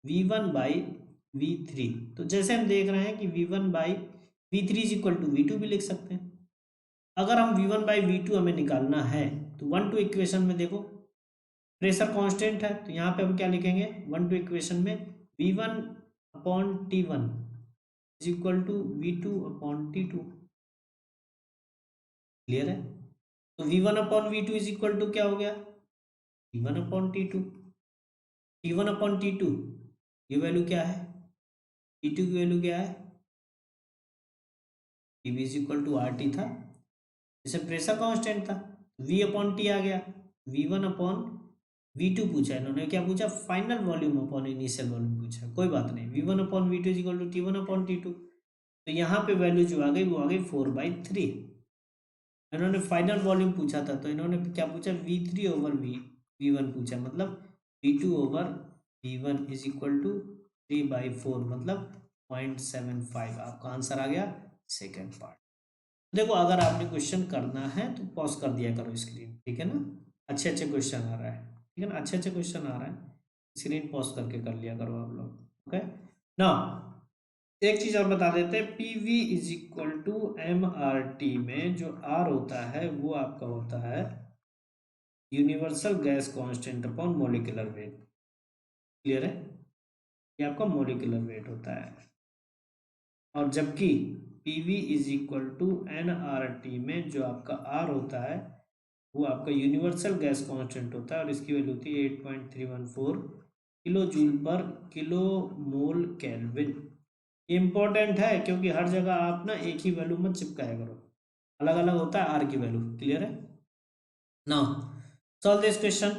V1/V3, तो जैसे हम देख रहे हैं कि V1/V3 is equal to V2 भी लिख सकते हैं, अगर हम V1/V2 हमें निकालना है तो 1 2 इक्वेशन में देखो प्रेशर कांस्टेंट है, तो यहाँ पे हम क्या लिखेंगे 1 2 इक्वेशन में V1/T1 is equal to V2/T2, clear है, तो V1/V2 इज इक्वल टू क्या हो गया T1/T2, T1/T2 ये वैल्यू क्या है, T2 की वैल्यू क्या है, Tv is equal to R T था, जैसे प्रेशर कांस्टेंट था, V/T आ गया, V1/V2 पूछा इन्होंने, क्या पूछा final volume upon initial volume पूछा, कोई बात नहीं, V1/V2 is equal to T1/T2, तो यहाँ पे वैल्यू जो आ गई वो आ गई 4/3, इन्होंने फाइनल वॉल्यूम पूछा था तो इन्होंने क्या पूछा V3/V1 पूछा, मतलब V2/V1 इज इक्वल टू 3/4, मतलब 0.75, आपका आंसर आ गया सेकेंड पार्ट। देखो अगर आपने क्वेश्चन करना है तो पॉज कर दिया करो स्क्रीन, ठीक है ना, अच्छे अच्छे क्वेश्चन आ रहा है, ठीक है ना, अच्छे अच्छे क्वेश्चन आ रहा है, स्क्रीन पॉज करके कर लिया करो आप लोग, ओके ना। एक चीज और बता देते हैं, P V is equal to M R T में जो आर होता है वो आपका होता है universal gas constant upon molecular weight, clear है? ये आपका मोलिकुलर वेट होता है। और जबकि PV is equal to N R T में जो आपका आर होता है वो आपका यूनिवर्सल गैस कांस्टेंट होता है और इसकी वैल्यू होती है 8.314 किलो जूल पर किलो मोल केल्विन। ये इंपॉर्टेंट है क्योंकि हर जगह आप ना एक ही वैल्यू मत चिपकाया करो, अलग अलग होता है आर की वैल्यू। क्लियर है? Now solve this question.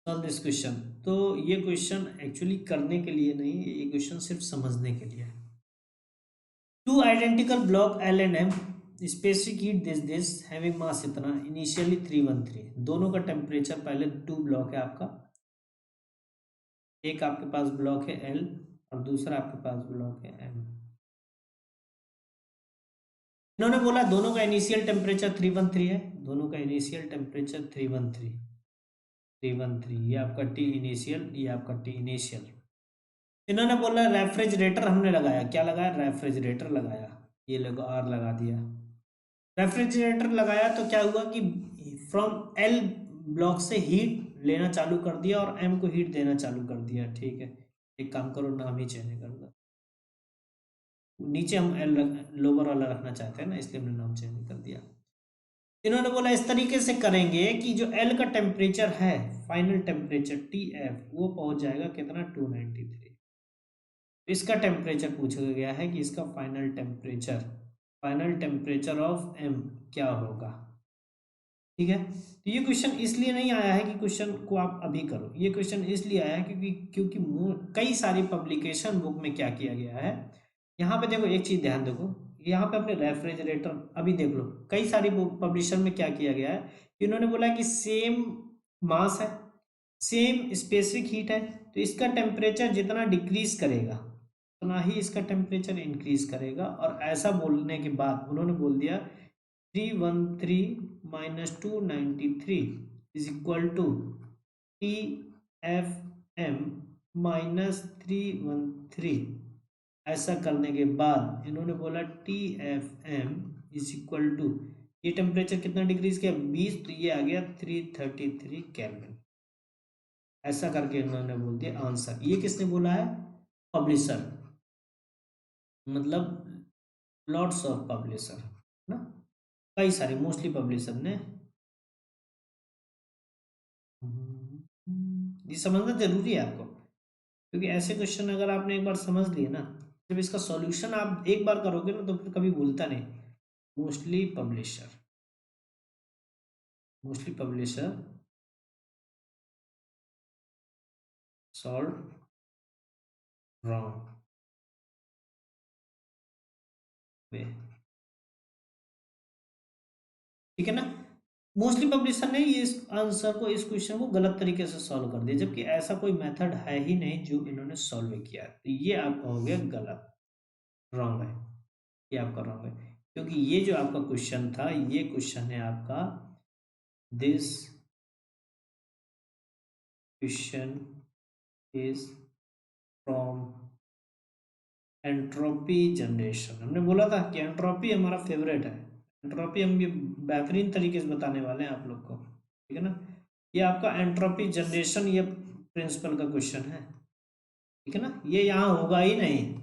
Solve this question. तो ये क्वेश्चन एक्चुअली करने के लिए नहीं, ये क्वेश्चन सिर्फ समझने के लिए है। Two identical block L and M, specific heat this having mass इतना, इनिशियली 313। दोनों का टेम्परेचर, पहले टू ब्लॉक है आपका, एक आपके पास ब्लॉक है एल और दूसरा आपके पास ब्लॉक है एम। इन्होंने बोला दोनों का इनिशियल टेम्परेचर 313 है, दोनों का इनिशियल टेम्परेचर 313 ये आपका टी इनिशियल, ये आपका टी इनिशियल। इन्होंने बोला रेफ्रिजरेटर हमने लगाया, क्या लगाया? रेफ्रिजरेटर लगाया, ये लोग आर लगा दिया। रेफ्रिजरेटर लगाया तो क्या हुआ कि फ्रॉम एल ब्लॉक से हीट लेना चालू कर दिया और एम को हीट देना चालू कर दिया। ठीक है, एक काम करो, नाम ही चेंज कर दो, नीचे हम एल लोअर वाला रखना चाहते हैं ना, इसलिए हमने नाम चेंज कर दिया। इन्होंने बोला इस तरीके से करेंगे कि जो एल का टेम्परेचर है, फाइनल टेम्परेचर टी एफ, वो पहुंच जाएगा कितना? 293। इसका टेम्परेचर पूछा गया है कि इसका फाइनल टेम्परेचर ऑफ एम क्या होगा। ठीक है, तो ये क्वेश्चन इसलिए नहीं आया है कि क्वेश्चन को आप अभी करो, ये क्वेश्चन इसलिए आया है क्योंकि कई सारी पब्लिकेशन बुक में क्या किया गया है। यहाँ पे देखो एक चीज ध्यान देखो, यहाँ पे अपने रेफ्रिजरेटर अभी देख लो, कई सारी पब्लिशर में क्या किया गया है कि उन्होंने बोला कि सेम मास है, सेम स्पेसिफिक हीट है, तो इसका टेम्परेचर जितना डिक्रीज करेगा उतना ही इसका टेम्परेचर इंक्रीज करेगा। और ऐसा बोलने के बाद उन्होंने बोल दिया 313 minus 293 is equal to T F M minus 313। ऐसा करने के बाद इन्होंने बोला T F M is equal to, ये टेम्परेचर कितना डिक्रीज किया? 20, तो ये आ गया 333 केल्विन। ऐसा करके इन्होंने बोल दिया आंसर। ये किसने बोला है? पब्लिशर, मतलब लॉट्स ऑफ पब्लिशर ना, कई सारे, मोस्टली पब्लिशर ने। ये समझना जरूरी है आपको, क्योंकि ऐसे क्वेश्चन अगर आपने एक बार समझ लिए ना, जब इसका सॉल्यूशन आप एक बार करोगे ना तो फिर कभी भूलता नहीं। Mostly publisher, mostly publisher solve wrong way. ठीक है ना, मोस्टली पब्लिशर ने ये इस आंसर को, इस क्वेश्चन को गलत तरीके से सॉल्व कर दिया, जबकि ऐसा कोई मेथड है ही नहीं जो इन्होंने सॉल्व किया है। तो ये आपका हो गया गलत, रॉन्ग है, ये आपका रॉन्ग है। क्योंकि ये जो आपका क्वेश्चन था, ये क्वेश्चन है आपका, this question is from entropy generation. हमने बोला था कि एंट्रोपी हमारा फेवरेट है, एंट्रोपी हम ये बेहतरीन तरीके से बताने वाले हैं आप लोग को। ठीक है ना, ये आपका एंट्रोपी जनरेशन, ये प्रिंसिपल का क्वेश्चन है। ठीक है ना, ये यहाँ होगा ही नहीं,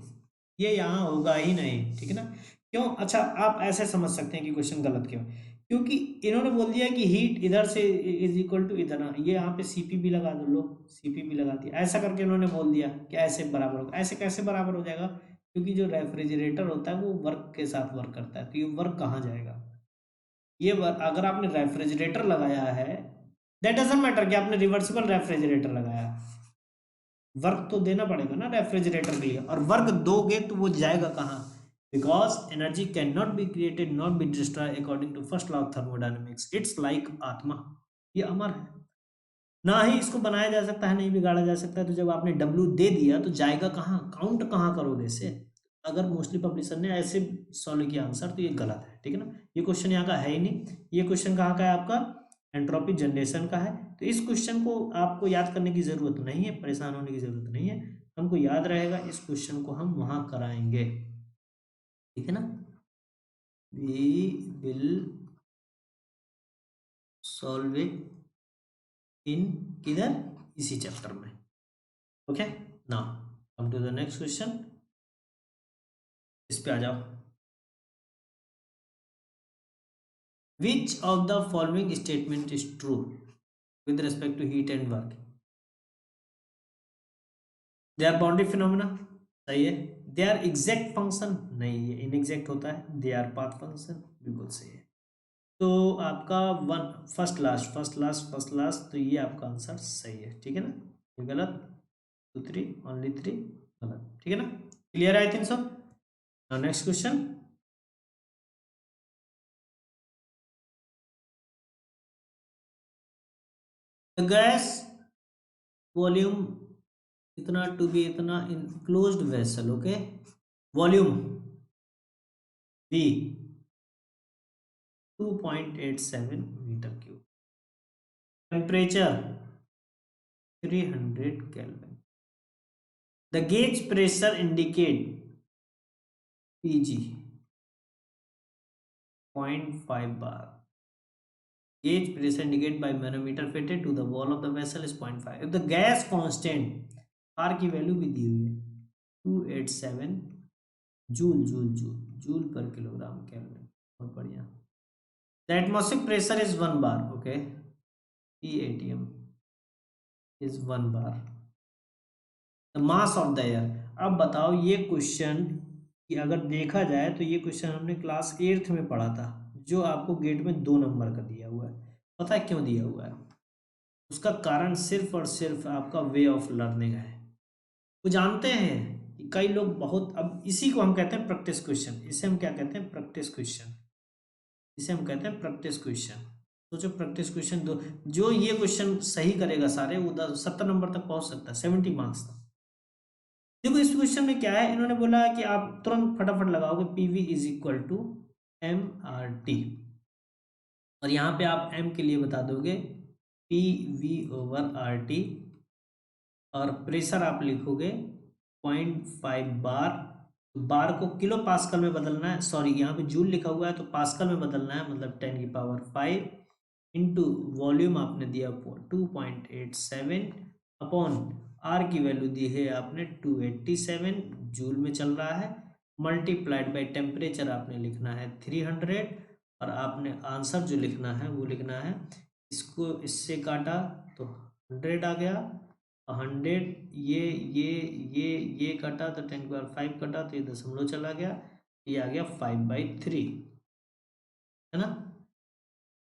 ये यहाँ होगा ही नहीं। ठीक है ना, क्यों? अच्छा, आप ऐसे समझ सकते हैं कि क्वेश्चन गलत क्यों, क्योंकि इन्होंने बोल दिया कि हीट इधर से इज इक्वल टू इतना, ये यहाँ पे सीपी भी लगा दो, लो सीपी भी लगा दिया, ऐसा करके इन्होंने बोल दिया कि ऐसे बराबर होगा। ऐसे कैसे बराबर हो जाएगा? क्योंकि जो रेफ्रिजरेटर होता है वो वर्क के साथ वर्क करता है, तो ये वर्क कहाँ जाएगा? ये वर्क, अगर आपने रेफ्रिजरेटर लगाया है, दैट डजंट मैटर कि आपने रिवर्सिबल रेफ्रिजरेटर लगाया है, वर्क तो देना पड़ेगा ना रेफ्रिजरेटर के लिए, और वर्क दोगे तो वो जाएगा कहाँ? Because energy can not be created not be destroy according to first law of thermodynamics, it's like आत्मा, ये अमर है, ना ही इसको बनाया जा सकता है, नहीं बिगाड़ा जा सकता है। तो जब आपने डब्ल्यू दे दिया तो जाएगा कहाँ? काउंट कहाँ करोगे इसे? अगर मोस्टली पब्लिशर ने ऐसे सॉल्व किया आंसर तो ये गलत है। ठीक है ना, ये क्वेश्चन यहाँ का है ही नहीं, ये क्वेश्चन कहाँ का है आपका? एंट्रोपी जनरेशन का है। तो इस क्वेश्चन को आपको याद करने की जरूरत नहीं है, परेशान होने की जरूरत नहीं है, हमको याद रहेगा, इस क्वेश्चन को हम वहां कराएंगे। ठीक है ना, we will solve it in, किधर? इसी चैप्टर में। Okay, now come to the next question, इस पे आ जाओ। Which of the following statement is true with respect to heat and work? They are boundary phenomena, सही है। दे आर एग्जैक्ट फंक्शन, नहीं ये इनएग्जैक्ट होता है। दे आर पाथ फंक्शन, बिल्कुल सही है। तो आपका one first last first last first last, तो ये आपका आंसर सही है, ठीक है ना। ये गलत, 2 3 ओनली 3 गलत, ठीक है ना। Clear I think so. Next question. The gas volume इतना टू बी इतना in closed vessel, okay, volume be 2.87 meter cube, temperature 300 Kelvin, the gauge pressure indicate PG 0.5 bar, gauge pressure indicated by manometer fitted to the wall of the vessel is 0.5. if the gas constant R की value भी दी हुई है 287 joule joule joule joule पर kilogram kelvin, बहुत बढ़िया। The atmospheric pressure is 1 bar, okay, PATM is 1 bar. The mass of the air, अब बताओ ये क्वेश्चन कि अगर देखा जाए तो ये क्वेश्चन हमने क्लास 8th में पढ़ा था, जो आपको गेट में 2 नंबर का दिया हुआ है। पता है क्यों दिया हुआ है? उसका कारण सिर्फ और सिर्फ आपका वे ऑफ लर्निंग है। वो जानते हैं कि कई लोग बहुत, अब इसी को हम कहते हैं प्रैक्टिस क्वेश्चन, इसे हम क्या कहते हैं? प्रैक्टिस क्वेश्चन, इसे हम कहते हैं प्रैक्टिस क्वेश्चन। तो जो प्रैक्टिस क्वेश्चन दो, जो ये क्वेश्चन सही करेगा सारे, वो 70 नंबर तक पहुंच सकता है, 70 मार्क्स तक। देखो इस क्वेश्चन में क्या है, इन्होंने बोला कि आप तुरंत फटाफट लगाओगे PV is equal to M R T, और यहाँ पे आप एम के लिए बता दोगे P V over R T, और प्रेशर आप लिखोगे 0.5 बार। बार को किलो पास्कल में बदलना है, सॉरी यहाँ पे जूल लिखा हुआ है तो पास्कल में बदलना है, मतलब 10 की पावर 5 इंटू वॉल्यूम आपने दिया 2.87 अपॉन आर की वैल्यू दी है आपने 287 जूल में चल रहा है, मल्टीप्लाइड बाय टेम्परेचर आपने लिखना है 300, और आपने आंसर जो लिखना है वो लिखना है, इसको इससे काटा तो 100 आ गया, 100 ये कटा तो 10 की पावर 5 कटा तो ये दशमलव चला गया, ये आ गया 5/3, है ना।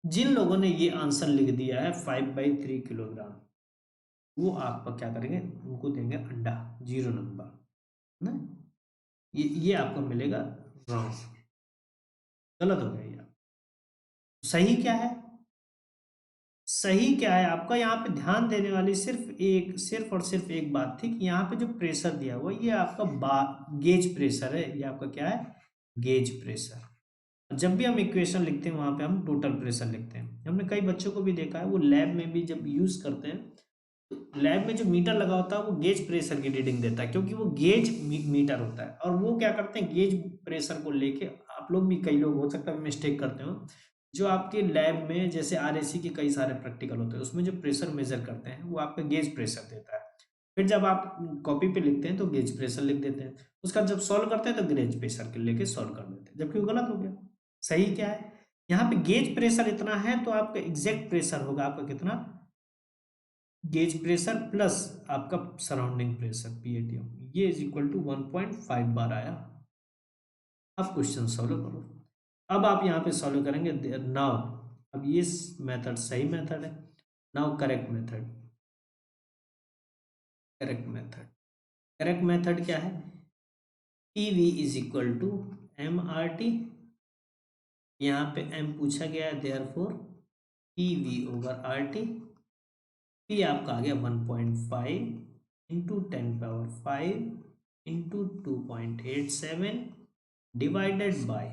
जिन लोगों ने ये आंसर लिख दिया है 5/3 किलोग्राम, वो आपका क्या करेंगे, उनको देंगे अंडा, 0 नंबर, है ना। ये आपको मिलेगा रॉन्ग, गलत हो गया ये। सही क्या है? सही क्या है आपका, यहाँ पे ध्यान देने वाली सिर्फ और सिर्फ एक बात थी कि यहाँ पे जो प्रेशर दिया हुआ ये आपका गेज प्रेशर है, ये आपका क्या है? Gauge pressure. जब भी हम इक्वेशन लिखते हैं वहां पे हम टोटल प्रेशर लिखते हैं। हमने कई बच्चों को भी देखा है, वो लैब में भी जब यूज करते हैं तो लैब में जो मीटर लगा होता है वो गेज प्रेशर की रीडिंग देता है, क्योंकि वो गेज मीटर होता है, और वो क्या करते हैं गेज प्रेशर को लेके, आप लोग भी, कई लोग हो सकता है मिस्टेक करते हो, जो आपके लैब में जैसे आरएसी के कई सारे प्रैक्टिकल होते हैं उसमें जो प्रेशर मेजर करते हैं वो आपका गेज प्रेशर देता है, फिर जब आप कॉपी पे लिखते हैं तो गेज प्रेशर लिख देते हैं, उसका जब सॉल्व करते हैं तो गेज प्रेशर के लेके सॉल्व कर देते हैं, जबकि वो गलत हो गया। सही क्या है? यहाँ पे गेज प्रेशर इतना है तो आपका एग्जैक्ट प्रेशर होगा आपका कितना? गेज प्रेशर प्लस आपका सराउंडिंग प्रेशर पीएटीएम, ये इज इक्वल टू 1.5 बार आया। अब क्वेश्चन सॉल्व करो। अब आप यहाँ पे सॉल्व करेंगे नाउ, अब ये मेथड सही मेथड है। Now correct method, correct method, correct method क्या है? P V is equal to M R T, यहाँ पे एम पूछा गया है, therefore P V over R T, P आपका आ गया 1.5 into 10⁵ into 2.87 divided by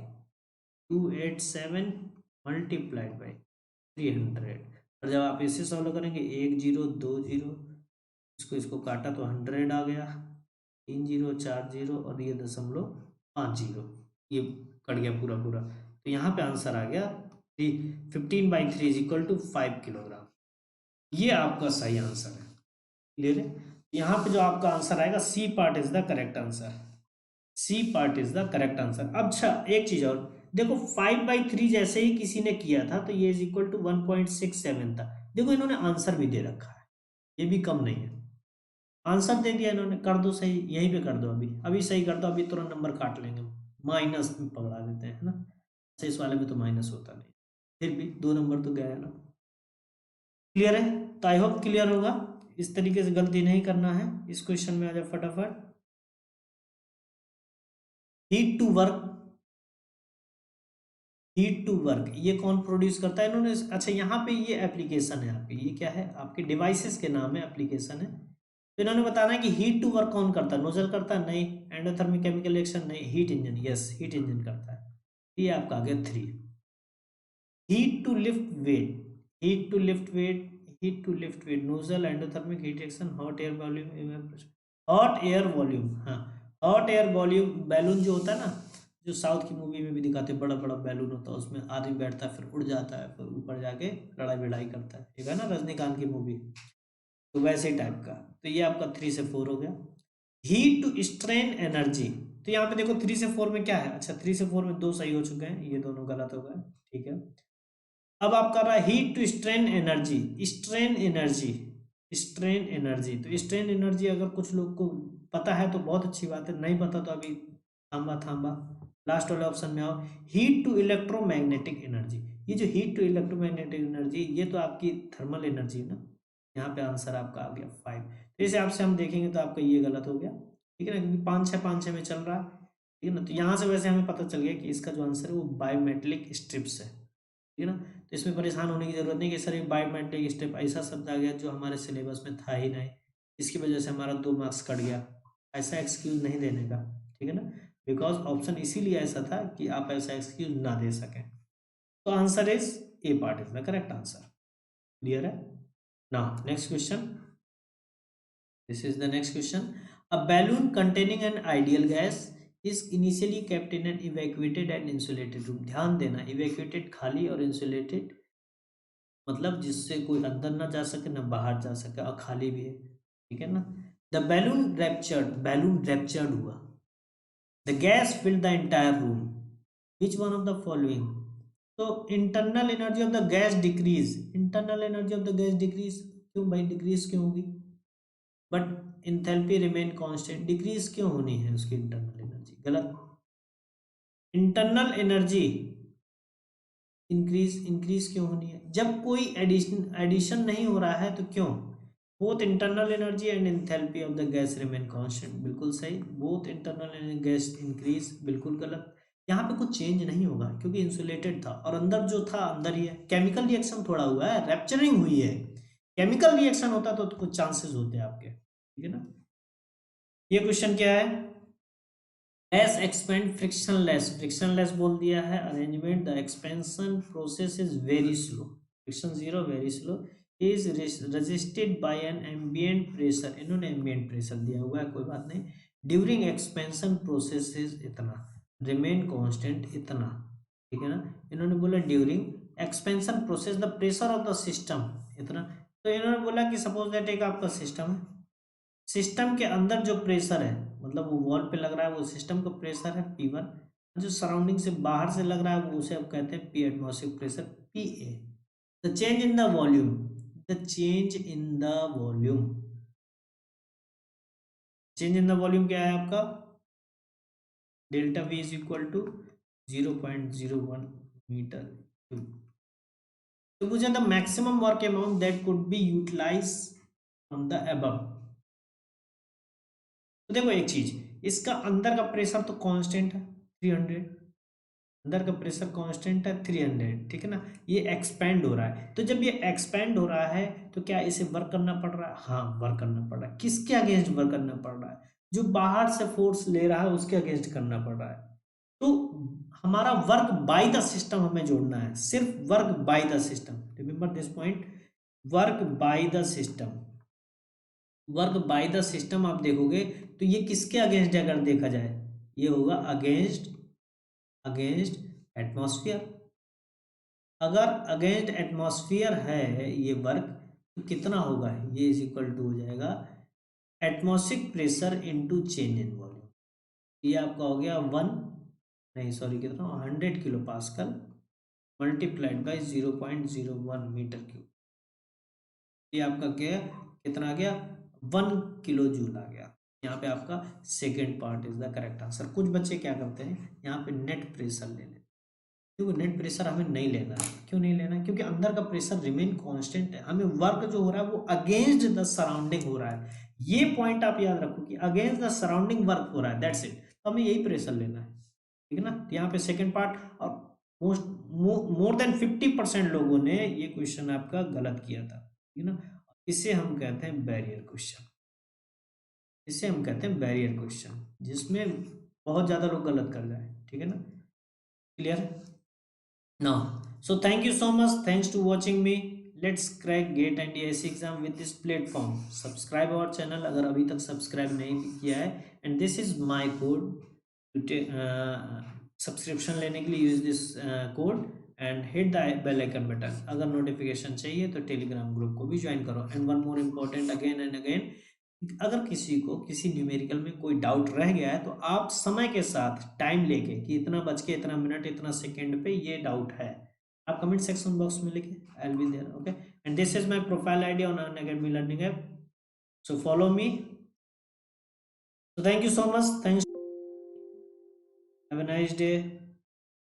287 multiplied by 300, और जब आप इसे सॉल्व करेंगे 1 0 2 0, इसको काटा तो 100 आ गया, 3 0 4 0 और ये 0.50, ये कट गया पूरा पूरा, तो यहाँ पे आंसर आ गया 15/3 इज इक्वल टू 5 किलोग्राम। ये आपका सही आंसर है। क्लियर है? यहाँ पे जो आपका आंसर आएगा C part is the correct answer, C part is the correct answer. अच्छा एक चीज और देखो, 5/3 जैसे ही किसी ने किया था तो ये इज इक्वल टू 1.67 था। देखो इन्होंने आंसर भी दे रखा है, ये भी कम नहीं है। आंसर दे दिया इन्होंने, कर दो सही, यहीं पे कर दो, अभी अभी सही कर दो, अभी तुरंत नंबर काट लेंगे, माइनस में पकड़ा देते हैं, है ना? अच्छा इस वाले में तो माइनस होता नहीं, फिर भी 2 नंबर तो गया है ना। क्लियर है? तो आई होप क्लियर होगा। इस तरीके से गलती नहीं करना है। इस क्वेश्चन में आ जाओ फटाफट। Heat to work, heat to work ये कौन प्रोड्यूस करता है? इन्होंने, अच्छा यहाँ पे ये एप्लीकेशन है आपकी, ये क्या है आपके डिवाइसेस के नाम है, एप्लीकेशन है। तो इन्होंने बताना है कि हीट टू वर्क कौन करता है? नोजल करता है? नहीं। Endothermic chemical reaction? नहीं। Heat engine? Yes, heat engine करता है। ये आपका आ गया 3। Heat to lift weight, heat to lift weight, heat to lift weight, nozzle, endothermic heat reaction, hot air volume, hot air volume, हाँ। हॉट एयर वॉल्यूम बैलून जो होता है ना, जो साउथ की मूवी में भी दिखाते हैं, बड़ा बड़ा बैलून होता है, उसमें आदमी बैठता है फिर उड़ जाता है, फिर ऊपर जाके लड़ाई भिड़ाई करता है, ठीक है ना, रजनीकांत की मूवी। तो वैसे ही टाइप का। तो ये आपका 3 से 4 हो गया। हीट टू स्ट्रेन एनर्जी, तो यहाँ पे देखो 3 से 4 में क्या है? अच्छा 3 से 4 में 2 सही हो चुके हैं, ये दोनों गलत हो गए, ठीक है। अब आप कर रहा है heat to strain energy, strain energy, strain energy. तो स्ट्रेन एनर्जी अगर कुछ लोग को पता है तो बहुत अच्छी बात है, नहीं पता तो अभी थांबा थांबा, लास्ट वाले ऑप्शन में आओ। हीट टू इलेक्ट्रोमैग्नेटिक एनर्जी, ये जो हीट टू इलेक्ट्रोमैग्नेटिक एनर्जी, ये तो आपकी थर्मल एनर्जी है ना। यहाँ पे आंसर आपका आ गया 5। तो इस हिसाब से हम देखेंगे तो आपका ये गलत हो गया, ठीक है ना, क्योंकि 5-6 में चल रहा है, ठीक है ना। तो यहाँ से वैसे हमें पता चल गया कि इसका जो आंसर है वो बायोमेट्रिक स्ट्रिप्स है, ठीक है ना। तो इसमें परेशान होने की जरूरत नहीं कि सर ये बायोमेट्रिक स्टेप ऐसा शब्द आ गया जो हमारे सिलेबस में था ही नहीं, इसकी वजह से हमारा 2 मार्क्स कट गया। ऐसा एक्सक्यूज नहीं देने का, ठीक है ना। बिकॉज ऑप्शन इसीलिए ऐसा था कि आप ऐसा एक्सक्यूज ना दे सकें। तो answer is a part is the correct answer. Clear है? Now next question, this is the next question. A balloon containing an ideal gas is initially kept in an evacuated and insulated room. ध्यान देना, evacuated खाली और insulated मतलब जिससे कोई अंदर ना जा सके ना बाहर जा सके, और खाली भी है, ठीक है ना। द बैलून रैप्चर्ड हुआ, the gas filled the entire room, which one of the following? तो internal energy of the gas decrease, internal energy of the gas decrease, क्यों भाई डिक्रीज क्यों होगी? But enthalpy remain constant, decrease क्यों होनी है उसकी इंटरनल एनर्जी? गलत। इंटरनल एनर्जी इंक्रीज, इंक्रीज क्यों होनी है? जब कोई एडिशन नहीं हो रहा है तो क्यों? Both internal energy and enthalpy of the gas remain constant, बिल्कुल सही। बोथ इंटरनल गैस इंक्रीज, बिल्कुल गलत। यहाँ पे कुछ चेंज नहीं होगा क्योंकि इंसुलेटेड था और अंदर जो था अंदर ही है। केमिकल रिएक्शन थोड़ा हुआ है, रैप्चरिंग हुई है। केमिकल रिएक्शन होता तो कुछ चांसेस होते हैं आपके, ठीक है ना। ये क्वेश्चन क्या है? लेस एक्सपेंड फ्रिक्शनलेस, फ्रिक्शनलेस बोल दिया है। Arrangement the expansion process is very slow, friction zero, very slow, is resisted by an ambient pressure, इन्होंने एम्बिएंट प्रेशर दिया हुआ है, कोई बात नहीं। ड्यूरिंग एक्सपेंशन प्रोसेस इज इतना, रिमेन कांस्टेंट इतना, ठीक है ना। इन्होंने बोला during expansion process the pressure of the system इतना। तो इन्होंने बोला कि सपोज दैट एक आपका सिस्टम है, सिस्टम के अंदर जो प्रेशर है, मतलब वो वॉल पे लग रहा है, वो सिस्टम का प्रेशर है P1, जो सराउंडिंग से बाहर से लग रहा है वो उसे अब कहते हैं P atmospheric pressure PA। The change in the volume, the change in the volume, change in the volume क्या है आपका? Delta V is equal to 0.01 metre cube. तो मुझे the maximum work amount that could be utilise from the above. तो देखो एक चीज, इसका अंदर का प्रेशर तो कांस्टेंट है 300, अंदर का प्रेशर कांस्टेंट है 300, ठीक है ना। ये एक्सपेंड हो रहा है, तो जब ये एक्सपेंड हो रहा है तो क्या इसे वर्क करना पड़ रहा है? हाँ वर्क करना पड़ रहा है। किसके अगेंस्ट वर्क करना पड़ रहा है? जो बाहर से फोर्स ले रहा है उसके अगेंस्ट करना पड़ रहा है। तो हमारा वर्क बाय द सिस्टम हमें जोड़ना है, सिर्फ work by the system, remember this point, work by the system. Work by the system आप देखोगे तो ये किसके अगेंस्ट अगर देखा जाए, ये होगा अगेंस्ट, अगेंस्ट एटमॉस्फेयर। अगर अगेंस्ट एटमॉस्फेयर है ये वर्क, तो कितना होगा, ये इज इक्वल टू हो जाएगा atmospheric pressure into change in volume. ये आपका हो गया 1, नहीं सॉरी कितना, 100 kPa multiplied by 0.01 metre cube. ये आपका क्या है, कितना आ गया, 1 kJ आ गया। यहाँ पे आपका second part is the correct answer. कुछ बच्चे क्या करते हैं, यहाँ पे नेट प्रेशर ले लेते हैं, क्योंकि नेट प्रेशर हमें नहीं लेना है। क्यों नहीं लेना है, क्योंकि अंदर का प्रेशर रिमेन कांस्टेंट है, हमें वर्क जो हो रहा है वो अगेंस्ट द सराउंडिंग हो रहा है। ये पॉइंट आप याद रखो कि अगेंस्ट द सराउंडिंग वर्क हो रहा है, दैट्स इट। तो हमें यही प्रेशर लेना है, ठीक है ना। यहाँ पे सेकंड पार्ट, और मोस्ट मोर देन 50% लोगों ने ये क्वेश्चन आपका गलत किया था, ठीक है ना। इसे हम कहते हैं बैरियर क्वेश्चन, इसे हम कहते हैं बैरियर क्वेश्चन, जिसमें बहुत ज्यादा लोग गलत कर जाए, ठीक है ना। Clear now? So thank you so much, thanks to watching me. Let's crack GATE and DIC exam with this platform. Subscribe our channel अगर अभी तक सब्सक्राइब नहीं किया है, and this is my code to subscription लेने के लिए use this code and hit the bell icon button. अगर नोटिफिकेशन चाहिए तो टेलीग्राम ग्रुप को भी ज्वाइन करो। And one more important again and again, अगर किसी को किसी न्यूमेरिकल में कोई डाउट रह गया है तो आप समय के साथ टाइम लेके कि इतना बज के इतना मिनट इतना सेकंड पे ये डाउट है, आप कमेंट सेक्शन बॉक्स में लिखे, I will be there, okay. And this is my profile ID on Unacademy learning app, so follow me. So thank you so much, thanks, have a nice day.